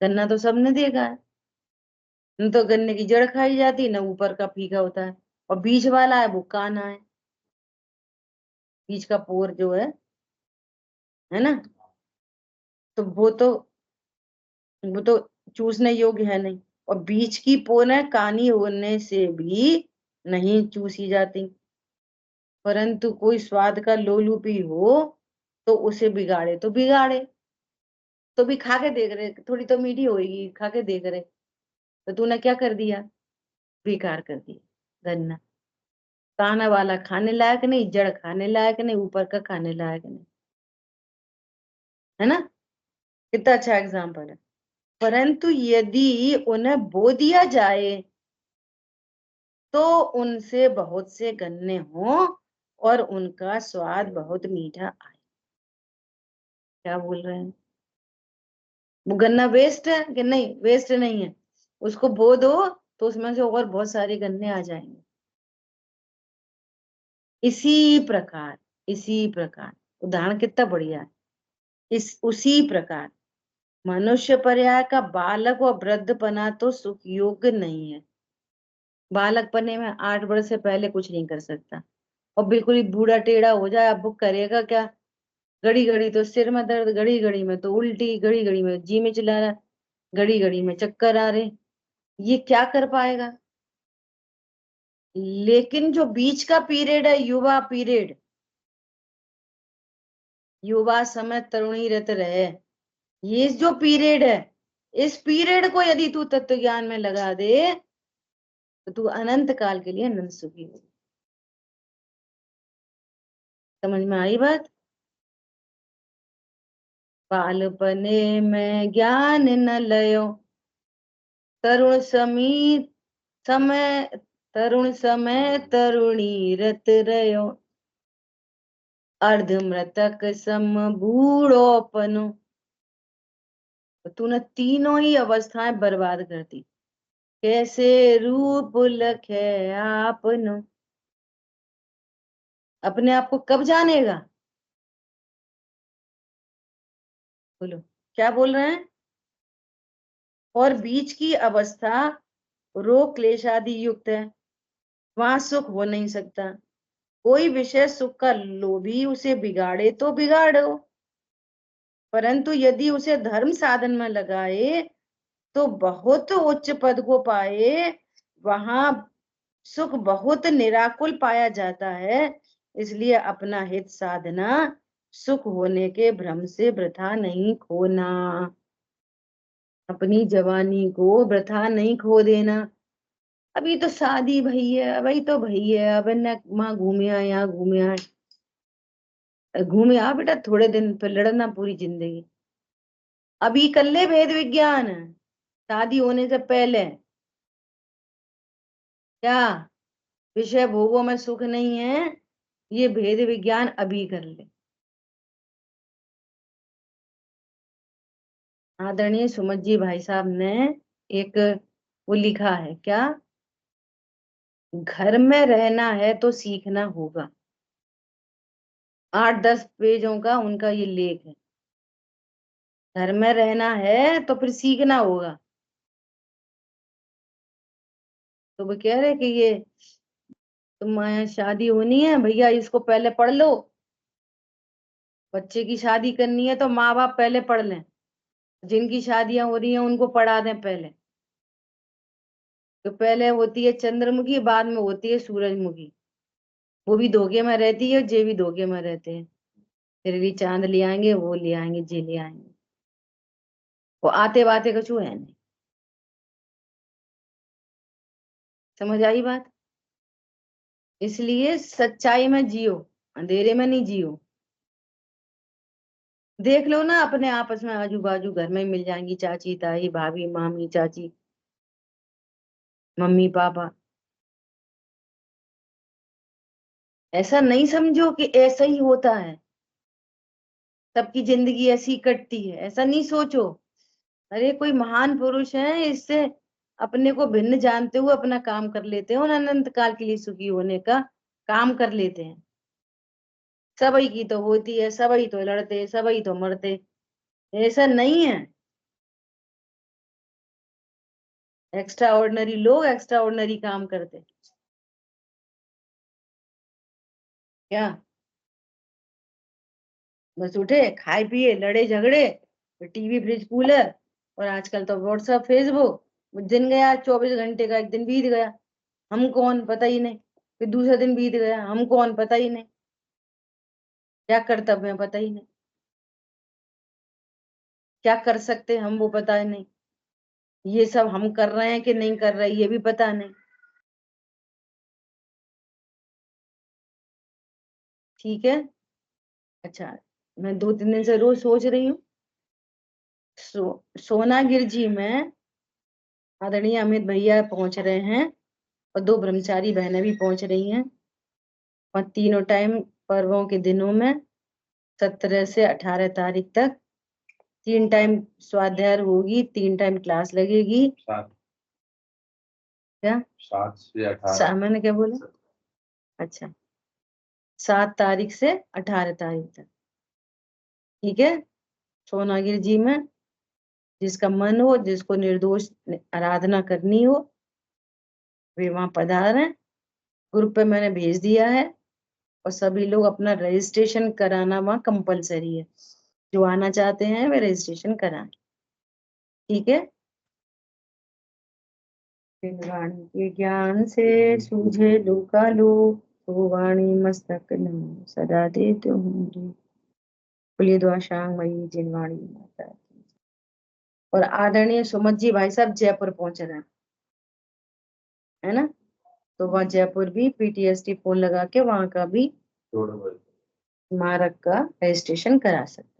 गन्ना तो सबने देखा है, न तो गन्ने की जड़ खाई जाती, न ऊपर का फीका होता है। और बीच वाला है वो काना है, बीच का पोर जो है ना, तो वो तो चूसने योग्य है नहीं। और बीच की पोर कानी होने से भी नहीं चूसी जाती। परंतु कोई स्वाद का लोलुपी हो तो उसे बिगाड़े तो बिगाड़े। तो भी खा के देख रहे, थोड़ी तो मीठी होगी, खा के देख रहे, तो तूने क्या कर दिया? बेकार कर दिया। गन्ना काना वाला खाने लायक नहीं, जड़ खाने लायक नहीं, ऊपर का खाने लायक नहीं, है ना? कितना अच्छा एग्जाम्पल है। परंतु यदि उन्हें बो दिया जाए तो उनसे बहुत से गन्ने हों और उनका स्वाद बहुत मीठा आए। क्या बोल रहे हैं? वो गन्ना वेस्ट है कि नहीं? वेस्ट नहीं है, उसको बो दो तो उसमें से और बहुत सारे गन्ने आ जाएंगे। इसी प्रकार उदाहरण कितना बढ़िया है। उसी प्रकार मनुष्य पर्याय का बालक व वृद्धपना तो सुख योग्य नहीं है। बालकपने में 8 वर्ष से पहले कुछ नहीं कर सकता, और बिल्कुल ही बूढ़ा टेढ़ा हो जाए, अब वो करेगा क्या? घड़ी घड़ी तो सिर में दर्द, घड़ी घड़ी में तो उल्टी, घड़ी घड़ी में जी में चिल्ला रहा, घड़ी घड़ी में चक्कर आ रहे, ये क्या कर पाएगा? लेकिन जो बीच का पीरियड है, युवा पीरियड, युवा समय तरुणी रत रहे, ये जो पीरियड है, इस पीरियड को यदि तू तत्व ज्ञान में लगा दे तो तू अनंत काल के लिए अनंत सुखी हो। समझ में आई बात? बालपने में ज्ञान न लयो, तरुण समी समय तरुण समय तरुणी रत रयो, अर्ध मृतक सम बूढ़ोपनो। तूने तीनों ही अवस्थाएं बर्बाद कर दी। कैसे रूप लखे आपनो, अपने आप को कब जानेगा? बोलो क्या बोल रहे हैं? और बीच की अवस्था रोग क्लेश आदि युक्त है, वहां सुख हो नहीं सकता। कोई विषय सुख का लोभी उसे बिगाड़े तो बिगाड़ो, परंतु यदि उसे धर्म साधन में लगाए तो बहुत उच्च पद को पाए, वहां सुख बहुत निराकुल पाया जाता है। इसलिए अपना हित साधना, सुख होने के भ्रम से वृथा नहीं खोना, अपनी जवानी को वृथा नहीं खो देना। अभी तो शादी भई है, अभी तो भई है, अब न वहां घूमे आए, यहाँ घूमे आए, घूमे आ बेटा थोड़े दिन, फिर लड़ना पूरी जिंदगी। अभी कर ले भेद विज्ञान, शादी होने से पहले क्या विषय भोगों में सुख नहीं है, ये भेद विज्ञान अभी कर ले। आदरणीय सुमत जी भाई साहब ने एक वो लिखा है, क्या, घर में रहना है तो सीखना होगा। 8-10 पेजों का उनका ये लेख है। घर में रहना है तो फिर सीखना होगा। तो वो कह रहे कि ये तुम्हारी शादी होनी है भैया, इसको पहले पढ़ लो। बच्चे की शादी करनी है तो माँ बाप पहले पढ़ लें, जिनकी शादियां हो रही हैं उनको पढ़ा दें पहले। तो पहले होती है चंद्रमुखी, बाद में होती है सूरजमुखी। वो भी धोखे में रहती है, जे भी धोखे में रहते हैं। फिर भी चांद ले आएंगे, वो ले आएंगे, जे ले आएंगे, वो आते बाते कुछ है नहीं। समझ आई बात? इसलिए सच्चाई में जियो, अंधेरे में नहीं जियो। देख लो ना, अपने आपस में आजू बाजू घर में मिल जाएंगी चाची ताई भाभी मामी चाची मम्मी पापा। ऐसा नहीं समझो कि ऐसा ही होता है, सबकी जिंदगी ऐसी कटती है, ऐसा नहीं सोचो। अरे कोई महान पुरुष है, इससे अपने को भिन्न जानते हुए अपना काम कर लेते हैं और अनंत काल के लिए सुखी होने का काम कर लेते हैं। सबई की तो होती है, सबई तो लड़ते, सबई तो मरते, ऐसा नहीं है। एक्स्ट्रा ऑर्डिनरी लोग एक्स्ट्रा ऑर्डिनरी काम करते। क्या बस उठे खाए पिए लड़े झगड़े, टीवी फ्रिज कूलर, और आजकल तो व्हाट्सएप फेसबुक, दिन गया 24 घंटे का, एक दिन बीत गया हम कौन पता ही नहीं, फिर दूसरा दिन बीत गया हम कौन पता ही नहीं, क्या कर्तव्य है पता ही नहीं, क्या कर सकते हम वो पता ही नहीं, ये सब हम कर रहे हैं कि नहीं कर रहे ये भी पता नहीं। ठीक है। अच्छा, मैं 2-3 दिन से रोज सोच रही हूँ, सोनागिर जी में आदरणीय अमित भैया पहुंच रहे हैं और 2 ब्रह्मचारी बहनें भी पहुंच रही हैं, और तीनों टाइम पर्वों के दिनों में 17 से 18 तारीख तक 3 टाइम स्वाध्याय होगी, 3 टाइम क्लास लगेगी। क्या 7 से 18? मैंने क्या बोला? अच्छा, 7 तारीख से 18 तारीख तक। ठीक है। सोनागिर जी में जिसका मन हो, जिसको निर्दोष आराधना करनी हो, वे वहां पधारें। ग्रुप पे मैंने भेज दिया है, और सभी लोग अपना रजिस्ट्रेशन कराना वहां कंपलसरी है। जो आना चाहते हैं वे रजिस्ट्रेशन कराएं। ठीक है। वाणी के ज्ञान से सूझे लोकालो, तो वाणी मस्तक नमो सदा देते होंगे। बोलिए द्वाशांग मई जिनवाणी माता की। और आदरणीय सुमत जी भाई साहब जयपुर पहुंच रहे हैं, है ना? तो वहाँ जयपुर भी पीटीएसटी फोन लगा के वहां का भी स्मारक का रजिस्ट्रेशन करा सकते।